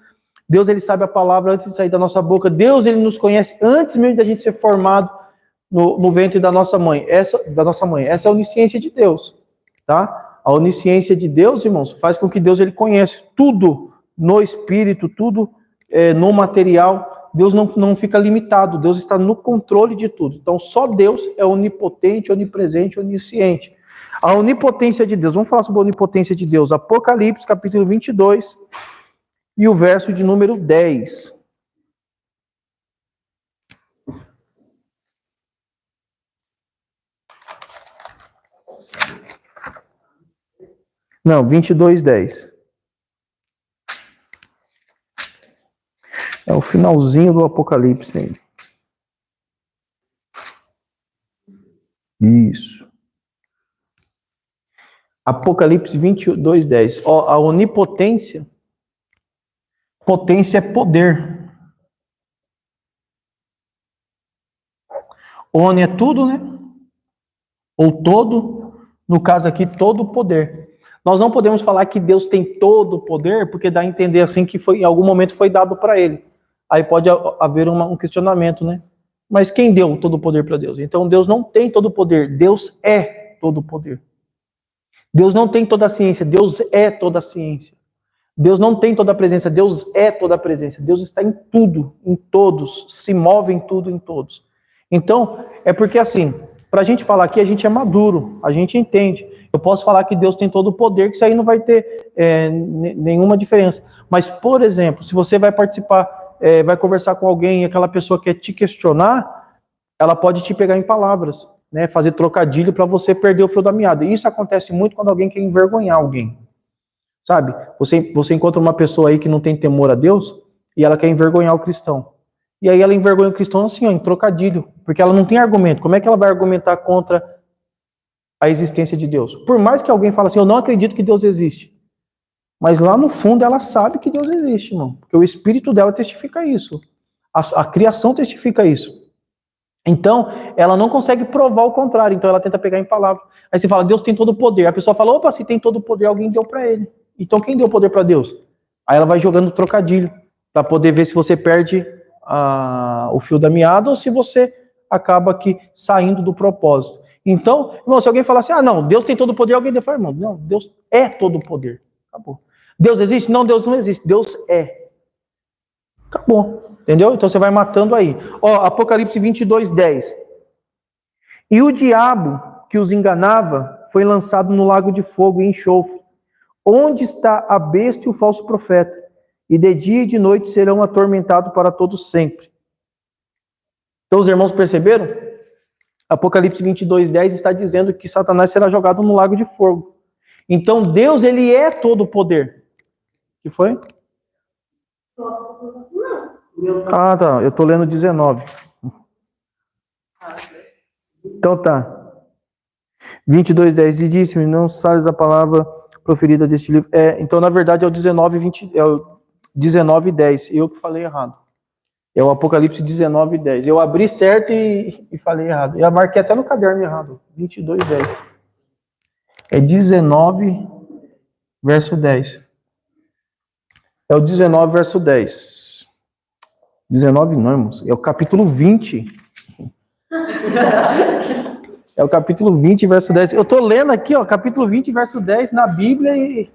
Deus ele sabe a palavra antes de sair da nossa boca. Deus ele nos conhece antes mesmo da gente ser formado no ventre da nossa mãe. Essa é a onisciência de Deus, tá? A onisciência de Deus, irmãos, faz com que Deus ele conhece tudo no espírito, tudo no material. Deus não fica limitado, Deus está no controle de tudo. Então só Deus é onipotente, onipresente, onisciente. A onipotência de Deus, vamos falar sobre a onipotência de Deus. Apocalipse, capítulo 22, e o verso de número 10. Não, 22, 10. É o finalzinho do Apocalipse ainda. Isso. Apocalipse 22, 10. Ó, a onipotência, potência é poder. Oni é tudo, né? Ou todo, no caso aqui, todo o poder. Nós não podemos falar que Deus tem todo o poder, porque dá a entender assim que em algum momento foi dado para ele. Aí pode haver um questionamento, né? Mas quem deu todo o poder para Deus? Então Deus não tem todo o poder, Deus é todo o poder. Deus não tem toda a ciência, Deus é toda a ciência. Deus não tem toda a presença, Deus é toda a presença. Deus está em tudo, em todos, se move em tudo, em todos. Então, é porque assim, para a gente falar aqui, a gente é maduro, a gente entende. Eu posso falar que Deus tem todo o poder, que isso aí não vai ter nenhuma diferença. Mas, por exemplo, se você vai participar, vai conversar com alguém e aquela pessoa quer te questionar, ela pode te pegar em palavras, né, fazer trocadilho para você perder o fio da meada. E isso acontece muito quando alguém quer envergonhar alguém. Sabe? Você encontra uma pessoa aí que não tem temor a Deus e ela quer envergonhar o cristão. E aí ela envergonha o cristão assim, ó, em trocadilho, porque ela não tem argumento. Como é que ela vai argumentar contra a existência de Deus? Por mais que alguém fale assim, eu não acredito que Deus existe. Mas lá no fundo ela sabe que Deus existe, irmão. Porque o espírito dela testifica isso. A criação testifica isso. Então, ela não consegue provar o contrário. Então, ela tenta pegar em palavra. Aí você fala, Deus tem todo o poder. A pessoa fala, opa, se tem todo o poder, alguém deu para ele. Então, quem deu poder para Deus? Aí ela vai jogando trocadilho para poder ver se você perde o fio da meada ou se você acaba aqui saindo do propósito. Então, irmão, se alguém falar assim, não, Deus tem todo o poder, alguém fala, irmão, não, Deus é todo o poder. Acabou. Deus existe? Não, Deus não existe. Deus é. Acabou. Entendeu? Então você vai matando aí. Ó, Apocalipse 22, 10. E o diabo que os enganava foi lançado no lago de fogo e enxofre, onde está a besta e o falso profeta, e de dia e de noite serão atormentados para todos sempre. Então os irmãos perceberam? Apocalipse 22, 10 está dizendo que Satanás será jogado no lago de fogo. Então Deus, ele é todo o poder. O que foi? Ah, tá. Eu tô lendo 19. Então tá. 22, 10. E disse-me, não sabes a palavra proferida deste livro. Então, na verdade, é o 19, 20, é o 19, 10. Eu que falei errado. É o Apocalipse 19, 10. Eu abri certo e falei errado. Eu marquei até no caderno errado. 22, 10. É 19, verso 10. É o 19, verso 10. 19 não, irmãos. É o capítulo 20. É o capítulo 20, verso 10. Eu estou lendo aqui, ó, capítulo 20, verso 10 na Bíblia e...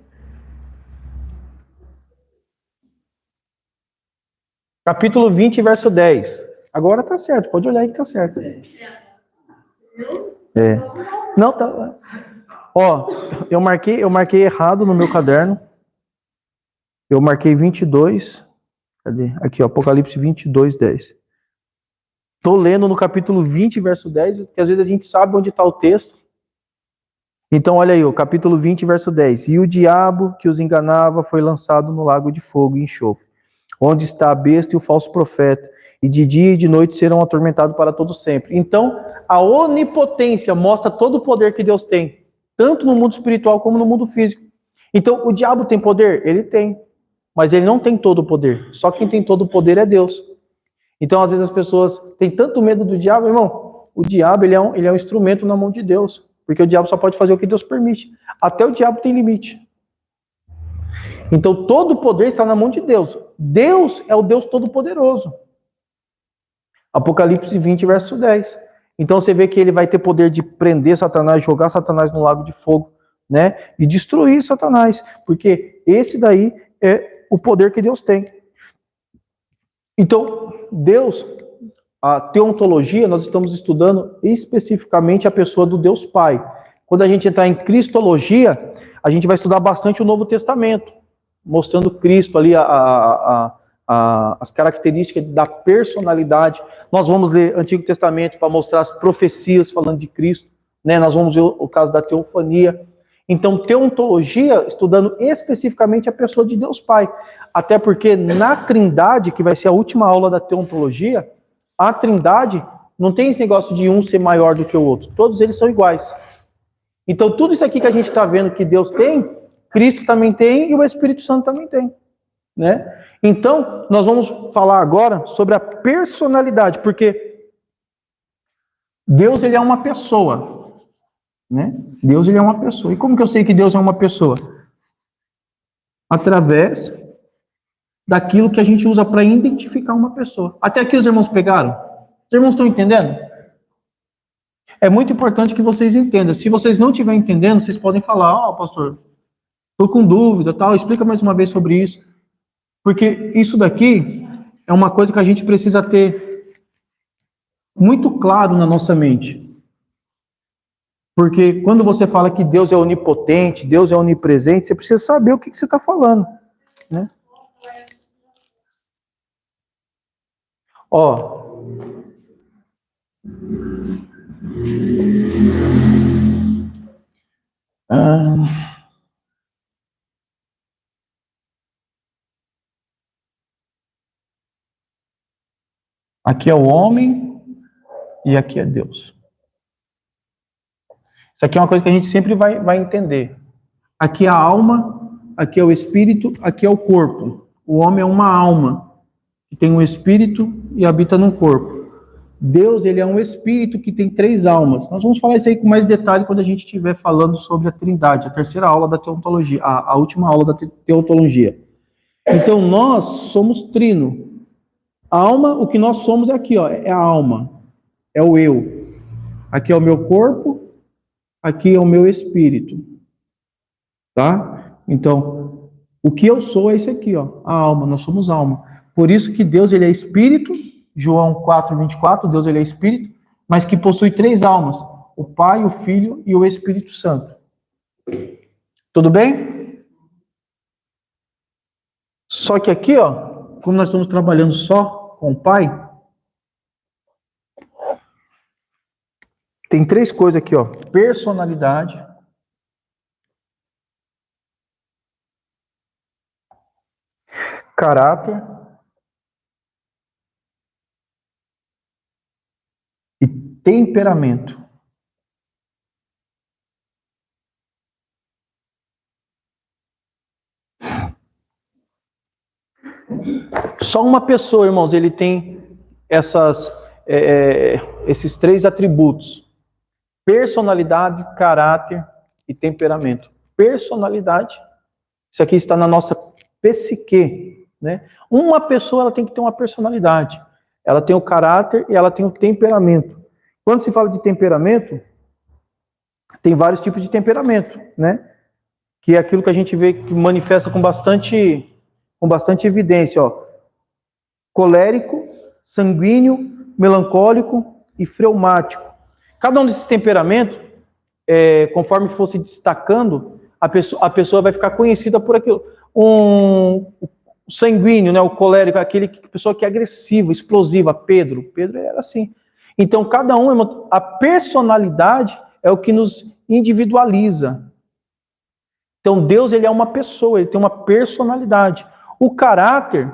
Capítulo 20, verso 10. Agora tá certo, pode olhar aí que tá certo. Não, tá... Ó, eu marquei errado no meu caderno. Eu marquei 22... Cadê? Aqui, ó, Apocalipse 22, 10. Estou lendo no capítulo 20, verso 10, que às vezes a gente sabe onde está o texto. Então, olha aí, o capítulo 20, verso 10. E o diabo que os enganava foi lançado no lago de fogo e enxofre, onde está a besta e o falso profeta, e de dia e de noite serão atormentados para todo sempre. Então, a onipotência mostra todo o poder que Deus tem, tanto no mundo espiritual como no mundo físico. Então, o diabo tem poder? Ele tem. Mas ele não tem todo o poder. Só quem tem todo o poder é Deus. Então, às vezes as pessoas têm tanto medo do diabo, irmão. O diabo, ele é um instrumento na mão de Deus. Porque o diabo só pode fazer o que Deus permite. Até o diabo tem limite. Então todo o poder está na mão de Deus. Deus é o Deus Todo-Poderoso. Apocalipse 20, verso 10. Então você vê que ele vai ter poder de prender Satanás, jogar Satanás no lago de fogo, né? E destruir Satanás. Porque esse daí é o poder que Deus tem. Então, Deus, a teontologia, nós estamos estudando especificamente a pessoa do Deus Pai. Quando a gente entrar em cristologia, a gente vai estudar bastante o Novo Testamento, mostrando Cristo ali, as características da personalidade. Nós vamos ler Antigo Testamento para mostrar as profecias falando de Cristo, né? Nós vamos ver o caso da teofania. Então, teontologia, estudando especificamente a pessoa de Deus Pai. Até porque na Trindade, que vai ser a última aula da teontologia, a Trindade não tem esse negócio de um ser maior do que o outro. Todos eles são iguais. Então, tudo isso aqui que a gente está vendo que Deus tem, Cristo também tem e o Espírito Santo também tem, né? Então, nós vamos falar agora sobre a personalidade, porque Deus, ele é uma pessoa, né? Deus, ele é uma pessoa. E como que eu sei que Deus é uma pessoa? Através daquilo que a gente usa para identificar uma pessoa. Até aqui os irmãos pegaram? Os irmãos estão entendendo? É muito importante que vocês entendam. Se vocês não estiverem entendendo, vocês podem falar, pastor, estou com dúvida, tal, explica mais uma vez sobre isso. Porque isso daqui é uma coisa que a gente precisa ter muito claro na nossa mente. Porque quando você fala que Deus é onipotente, Deus é onipresente, você precisa saber o que você está falando, né? Ó. Aqui é o homem e aqui é Deus. Isso aqui é uma coisa que a gente sempre vai entender. Aqui é a alma, aqui é o espírito, aqui é o corpo. O homem é uma alma que tem um espírito e habita num corpo. Deus, ele é um espírito que tem 3 almas. Nós vamos falar isso aí com mais detalhe quando a gente estiver falando sobre a Trindade, a terceira aula da teontologia, a última aula da teontologia. Então, nós somos trino. A alma, o que nós somos é aqui, ó, é a alma, é o eu. Aqui é o meu corpo, aqui é o meu espírito. Tá? Então, o que eu sou é esse aqui, ó, a alma, nós somos alma. Por isso que Deus, ele é espírito, João 4:24, Deus, ele é espírito, mas que possui 3 almas, o Pai, o Filho e o Espírito Santo. Tudo bem? Só que aqui, ó, como nós estamos trabalhando só com o Pai, tem 3 coisas aqui, ó, personalidade, caráter e temperamento. Só uma pessoa, irmãos, ele tem esses 3 atributos: personalidade, caráter e temperamento. Personalidade, isso aqui está na nossa psique, né? Uma pessoa, ela tem que ter uma personalidade. Ela tem o caráter e ela tem o temperamento. Quando se fala de temperamento, tem vários tipos de temperamento, né? Que é aquilo que a gente vê que manifesta com bastante evidência, ó. Colérico, sanguíneo, melancólico e fleumático. Cada um desses temperamentos, conforme fosse destacando, a pessoa vai ficar conhecida por aquilo. O sanguíneo, né, o colérico, a pessoa que é agressiva, explosiva. Pedro era assim. Então, cada um, a personalidade é o que nos individualiza. Então, Deus, ele é uma pessoa, ele tem uma personalidade. O caráter,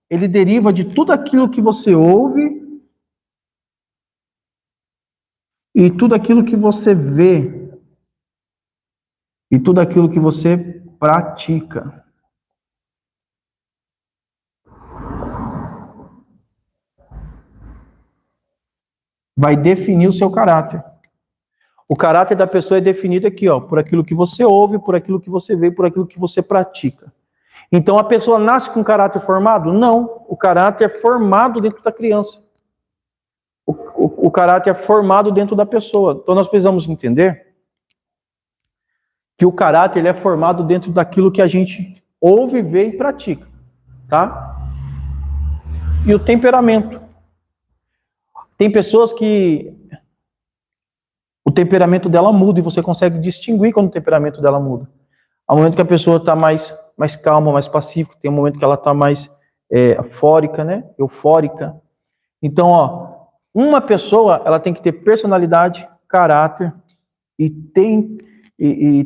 ele deriva de tudo aquilo que você ouve e tudo aquilo que você vê e tudo aquilo que você pratica. Vai definir o seu caráter. O caráter da pessoa é definido aqui, ó, por aquilo que você ouve, por aquilo que você vê, por aquilo que você pratica. Então a pessoa nasce com caráter formado? Não. O caráter é formado dentro da criança. O caráter é formado dentro da pessoa. Então nós precisamos entender que o caráter ele é formado dentro daquilo que a gente ouve, vê e pratica. Tá? E o temperamento. Tem pessoas que o temperamento dela muda e você consegue distinguir quando o temperamento dela muda. Há um momento que a pessoa está mais calma, mais pacífica, tem um momento que ela está mais afórica, né? Eufórica. Então, ó, uma pessoa ela tem que ter personalidade, caráter e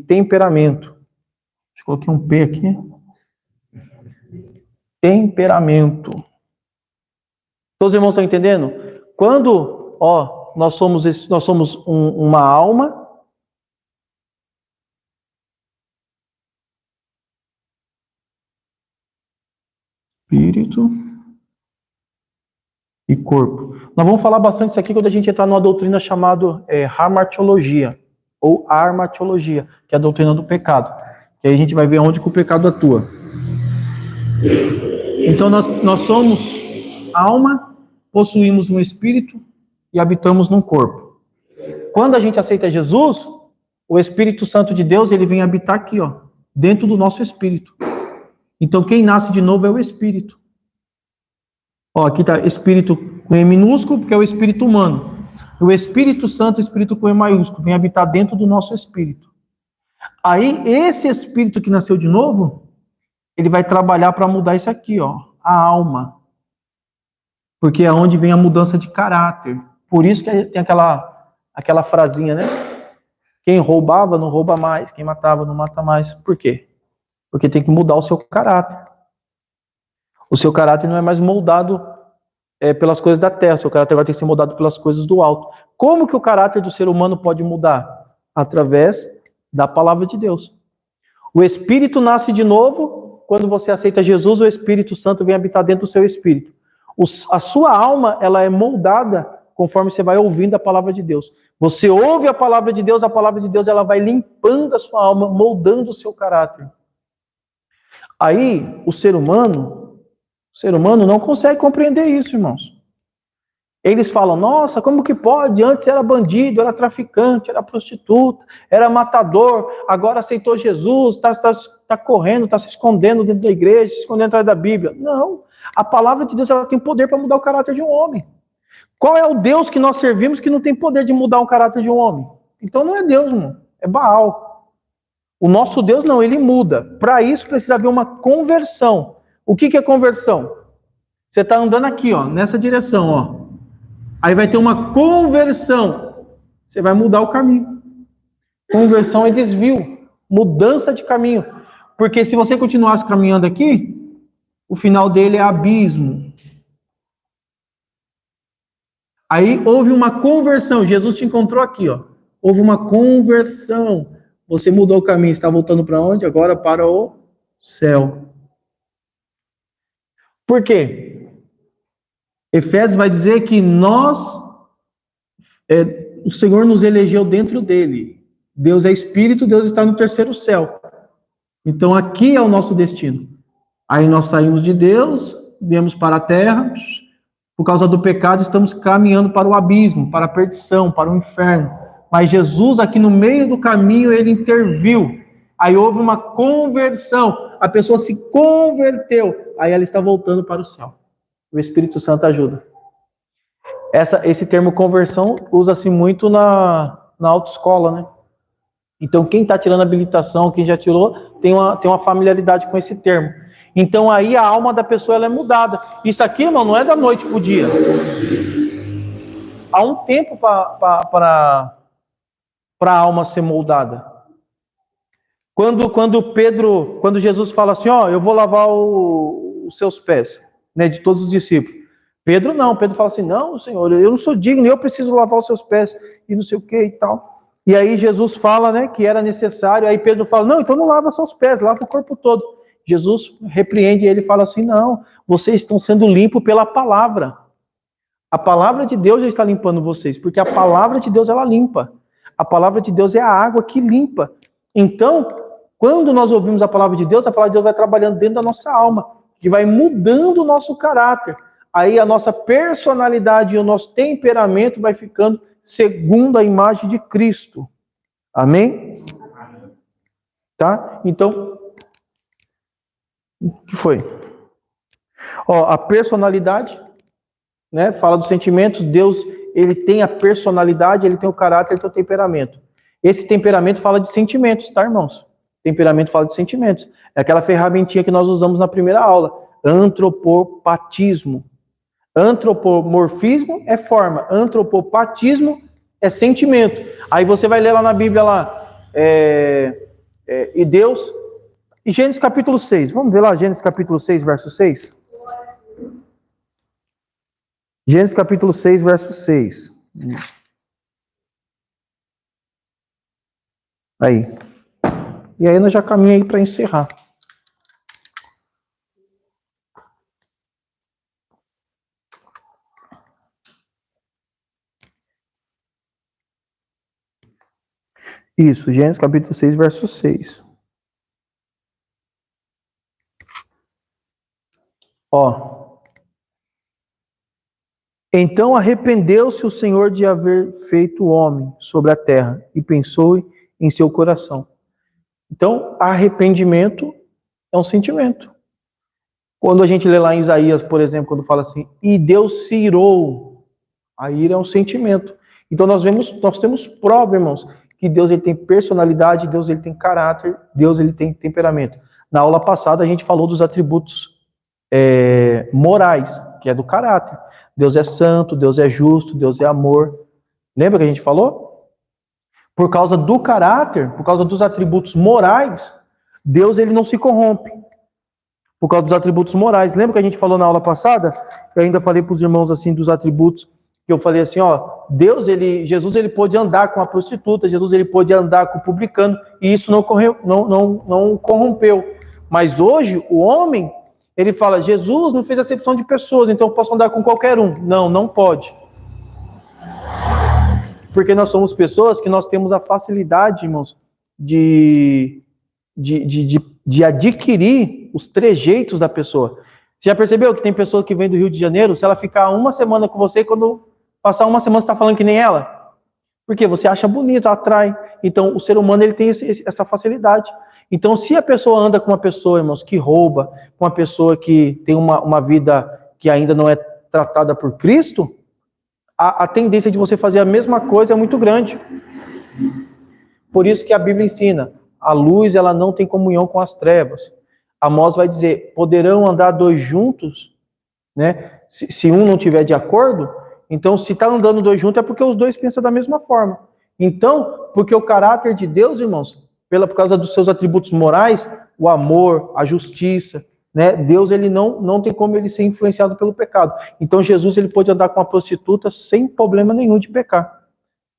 temperamento. Deixa eu colocar um P aqui. Temperamento. Todos os irmãos estão entendendo? Quando, ó, nós somos uma alma, espírito e corpo. Nós vamos falar bastante isso aqui quando a gente entrar numa doutrina chamada hamartiologia, ou armatiologia, que é a doutrina do pecado. Que aí a gente vai ver onde que o pecado atua. Então nós somos alma, possuímos um espírito e habitamos num corpo. Quando a gente aceita Jesus, o Espírito Santo de Deus ele vem habitar aqui, ó, dentro do nosso espírito. Então quem nasce de novo é o espírito. Ó, aqui está espírito com E minúsculo, porque é o espírito humano. O Espírito Santo, espírito com E maiúsculo, vem habitar dentro do nosso espírito. Aí esse espírito que nasceu de novo, ele vai trabalhar para mudar isso aqui, ó, a alma. Porque é onde vem a mudança de caráter. Por isso que tem aquela frasinha, né? Quem roubava não rouba mais, quem matava não mata mais. Por quê? Porque tem que mudar o seu caráter. O seu caráter não é mais moldado pelas coisas da terra, o seu caráter vai ter que ser moldado pelas coisas do alto. Como que o caráter do ser humano pode mudar? Através da palavra de Deus. O Espírito nasce de novo, quando você aceita Jesus, o Espírito Santo vem habitar dentro do seu espírito. A sua alma, ela é moldada conforme você vai ouvindo a palavra de Deus. Você ouve a palavra de Deus ela vai limpando a sua alma, moldando o seu caráter. Aí, o ser humano não consegue compreender isso, irmãos. Eles falam, nossa, como que pode? Antes era bandido, era traficante, era prostituta, era matador, agora aceitou Jesus, está correndo, está se escondendo dentro da igreja, se escondendo atrás da Bíblia. Não, a palavra de Deus ela tem poder para mudar o caráter de um homem. Qual é o Deus que nós servimos que não tem poder de mudar o caráter de um homem? Então não é Deus, irmão, é Baal. O nosso Deus não, ele muda. Para isso precisa haver uma conversão. O que é conversão? Você está andando aqui, ó, nessa direção, ó. Aí vai ter uma conversão. Você vai mudar o caminho. Conversão é desvio, mudança de caminho. Porque se você continuasse caminhando aqui, o final dele é abismo. Aí houve uma conversão. Jesus te encontrou aqui, ó. Houve uma conversão. Você mudou o caminho. Está voltando para onde? Agora para o céu. Por quê? Efésios vai dizer que o Senhor nos elegeu dentro dele. Deus é Espírito, Deus está no terceiro céu. Então aqui é o nosso destino. Aí nós saímos de Deus, viemos para a terra, por causa do pecado estamos caminhando para o abismo, para a perdição, para o inferno. Mas Jesus aqui no meio do caminho, ele interviu. Aí houve uma conversão, a pessoa se converteu, aí ela está voltando para o céu. O Espírito Santo ajuda. Esse termo conversão usa-se muito na autoescola, né? Então, quem está tirando habilitação, quem já tirou, tem uma familiaridade com esse termo. Então, aí a alma da pessoa ela é mudada. Isso aqui, irmão, não é da noite para o dia. Há um tempo para a alma ser moldada. Quando Jesus fala assim, ó, eu vou lavar os seus pés, né, de todos os discípulos. Pedro fala assim, não, Senhor, eu não sou digno, eu preciso lavar os seus pés, e não sei o que e tal. E aí Jesus fala, né, que era necessário, aí Pedro fala, não, então não lava seus pés, lava o corpo todo. Jesus repreende ele e fala assim, não, vocês estão sendo limpos pela palavra. A palavra de Deus já está limpando vocês, porque a palavra de Deus ela limpa. A palavra de Deus é a água que limpa. Então, quando nós ouvimos a palavra de Deus vai trabalhando dentro da nossa alma, que vai mudando o nosso caráter. Aí a nossa personalidade e o nosso temperamento vai ficando segundo a imagem de Cristo. Amém? Tá? Então, o que foi? Ó, a personalidade, né? Fala dos sentimentos. Deus, ele tem a personalidade, ele tem o caráter, ele tem o temperamento. Esse temperamento fala de sentimentos, tá, irmãos? Temperamento fala de sentimentos. É aquela ferramentinha que nós usamos na primeira aula. Antropopatismo. Antropomorfismo é forma. Antropopatismo é sentimento. Aí você vai ler lá na Bíblia lá. E Deus... E Gênesis capítulo 6. Vamos ver lá Gênesis capítulo 6, verso 6? Gênesis capítulo 6, verso 6. Aí. E aí nós já caminhamos aí para encerrar. Isso, Gênesis capítulo 6, verso 6. Ó. Então arrependeu-se o Senhor de haver feito o homem sobre a terra e pensou em seu coração. Então, arrependimento é um sentimento. Quando a gente lê lá em Isaías, por exemplo, quando fala assim, e Deus se irou, a ira é um sentimento. Então nós temos prova, irmãos, que Deus ele tem personalidade, Deus ele tem caráter, Deus ele tem temperamento. Na aula passada a gente falou dos atributos morais, que é do caráter. Deus é santo, Deus é justo, Deus é amor. Lembra que a gente falou? Por causa do caráter, por causa dos atributos morais, Deus ele não se corrompe. Por causa dos atributos morais. Lembra que a gente falou na aula passada? Eu ainda falei para os irmãos assim dos atributos, que eu falei assim, ó, Jesus ele pôde andar com a prostituta, Jesus ele pôde andar com o publicano, e isso não corrompeu. Mas hoje, o homem, ele fala, Jesus não fez acepção de pessoas, então eu posso andar com qualquer um. Não, não pode. Porque nós somos pessoas que nós temos a facilidade, irmãos, de adquirir os trejeitos da pessoa. Você já percebeu que tem pessoa que vem do Rio de Janeiro, se ela ficar uma semana com você, quando passar uma semana você está falando que nem ela? Porque você acha bonito, atrai. Então, o ser humano ele tem essa facilidade. Então, se a pessoa anda com uma pessoa, irmãos, que rouba, com uma pessoa que tem uma vida que ainda não é tratada por Cristo, a tendência de você fazer a mesma coisa é muito grande. Por isso que a Bíblia ensina, a luz ela não tem comunhão com as trevas. Amós vai dizer, poderão andar dois juntos, né? Se um não tiver de acordo, então se está andando dois juntos é porque os dois pensam da mesma forma. Então, porque o caráter de Deus, irmãos, por causa dos seus atributos morais, o amor, a justiça, né? Deus ele não tem como ele ser influenciado pelo pecado. Então Jesus ele pôde andar com uma prostituta sem problema nenhum de pecar.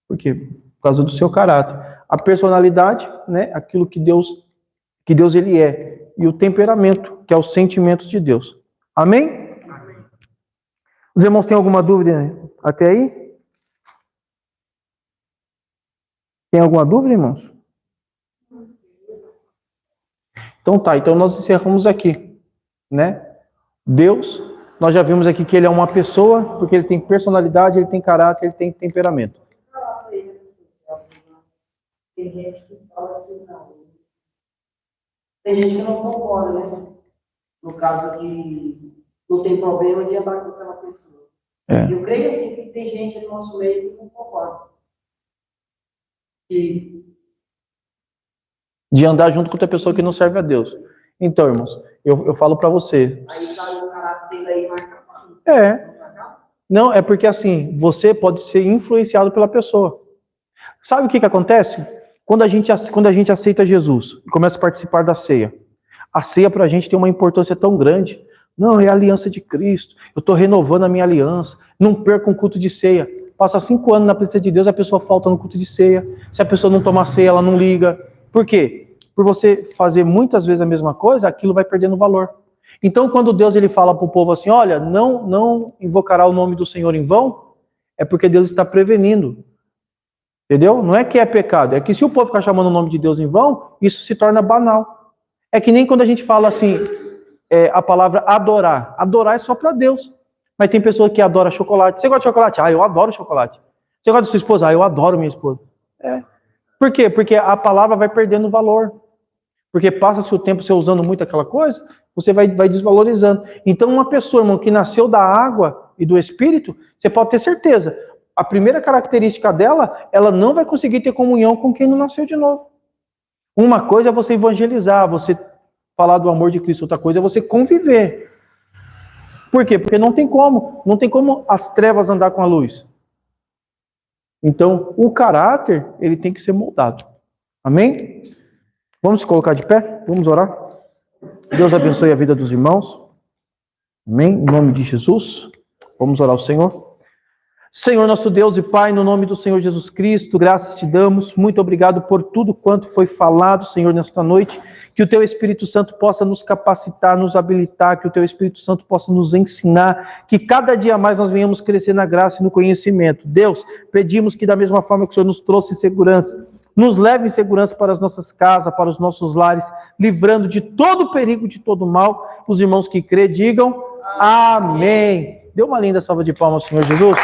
Por quê? Por causa do seu caráter. A personalidade, né? Aquilo que Deus ele é. E o temperamento, que é os sentimentos de Deus. Amém? Amém. Os irmãos têm alguma dúvida até aí? Tem alguma dúvida, irmãos? Então tá, então nós encerramos aqui, né? Deus, nós já vimos aqui que ele é uma pessoa, porque ele tem personalidade, ele tem caráter, ele tem temperamento. Tem gente que fala assim, não. Tem gente que não concorda, né? No caso que não tem problema de andar com aquela pessoa. Eu creio assim que tem gente no nosso meio que não concorda. De andar junto com outra pessoa que não serve a Deus. Então, irmãos, eu falo para você. Aí sai o caráter dele aí mais capaz. Não, é porque assim, você pode ser influenciado pela pessoa. Sabe o que acontece? Quando a gente aceita Jesus e começa a participar da ceia, a ceia para a gente tem uma importância tão grande. Não, é a aliança de Cristo. Eu estou renovando a minha aliança. Não perca um culto de ceia. Passa 5 anos na presença de Deus, a pessoa falta no culto de ceia. Se a pessoa não tomar ceia, ela não liga. Por quê? Por você fazer muitas vezes a mesma coisa, aquilo vai perdendo valor. Então, quando Deus ele fala para o povo assim, olha, não invocará o nome do Senhor em vão, é porque Deus está prevenindo. Entendeu? Não é que é pecado, é que se o povo ficar chamando o nome de Deus em vão, isso se torna banal. É que nem quando a gente fala assim, a palavra adorar. Adorar é só para Deus. Mas tem pessoa que adora chocolate. Você gosta de chocolate? Ah, eu adoro chocolate. Você gosta de sua esposa? Ah, eu adoro minha esposa. Por quê? Porque a palavra vai perdendo valor. Porque passa-se o tempo você usando muito aquela coisa, você vai desvalorizando. Então, uma pessoa, irmão, que nasceu da água e do Espírito, você pode ter certeza. A primeira característica dela, ela não vai conseguir ter comunhão com quem não nasceu de novo. Uma coisa é você evangelizar, você falar do amor de Cristo. Outra coisa é você conviver. Por quê? Porque não tem como as trevas andar com a luz. Então, o caráter, ele tem que ser moldado. Amém? Vamos se colocar de pé? Vamos orar? Deus abençoe a vida dos irmãos. Amém? Em nome de Jesus. Vamos orar ao Senhor. Senhor, nosso Deus e Pai, no nome do Senhor Jesus Cristo, graças te damos. Muito obrigado por tudo quanto foi falado, Senhor, nesta noite. Que o Teu Espírito Santo possa nos capacitar, nos habilitar, que o Teu Espírito Santo possa nos ensinar, que cada dia mais nós venhamos crescer na graça e no conhecimento. Deus, pedimos que da mesma forma que o Senhor nos trouxe segurança, nos leve em segurança para as nossas casas, para os nossos lares, livrando de todo perigo, de todo mal. Os irmãos que crê, digam amém. Dê uma linda salva de palmas ao Senhor Jesus.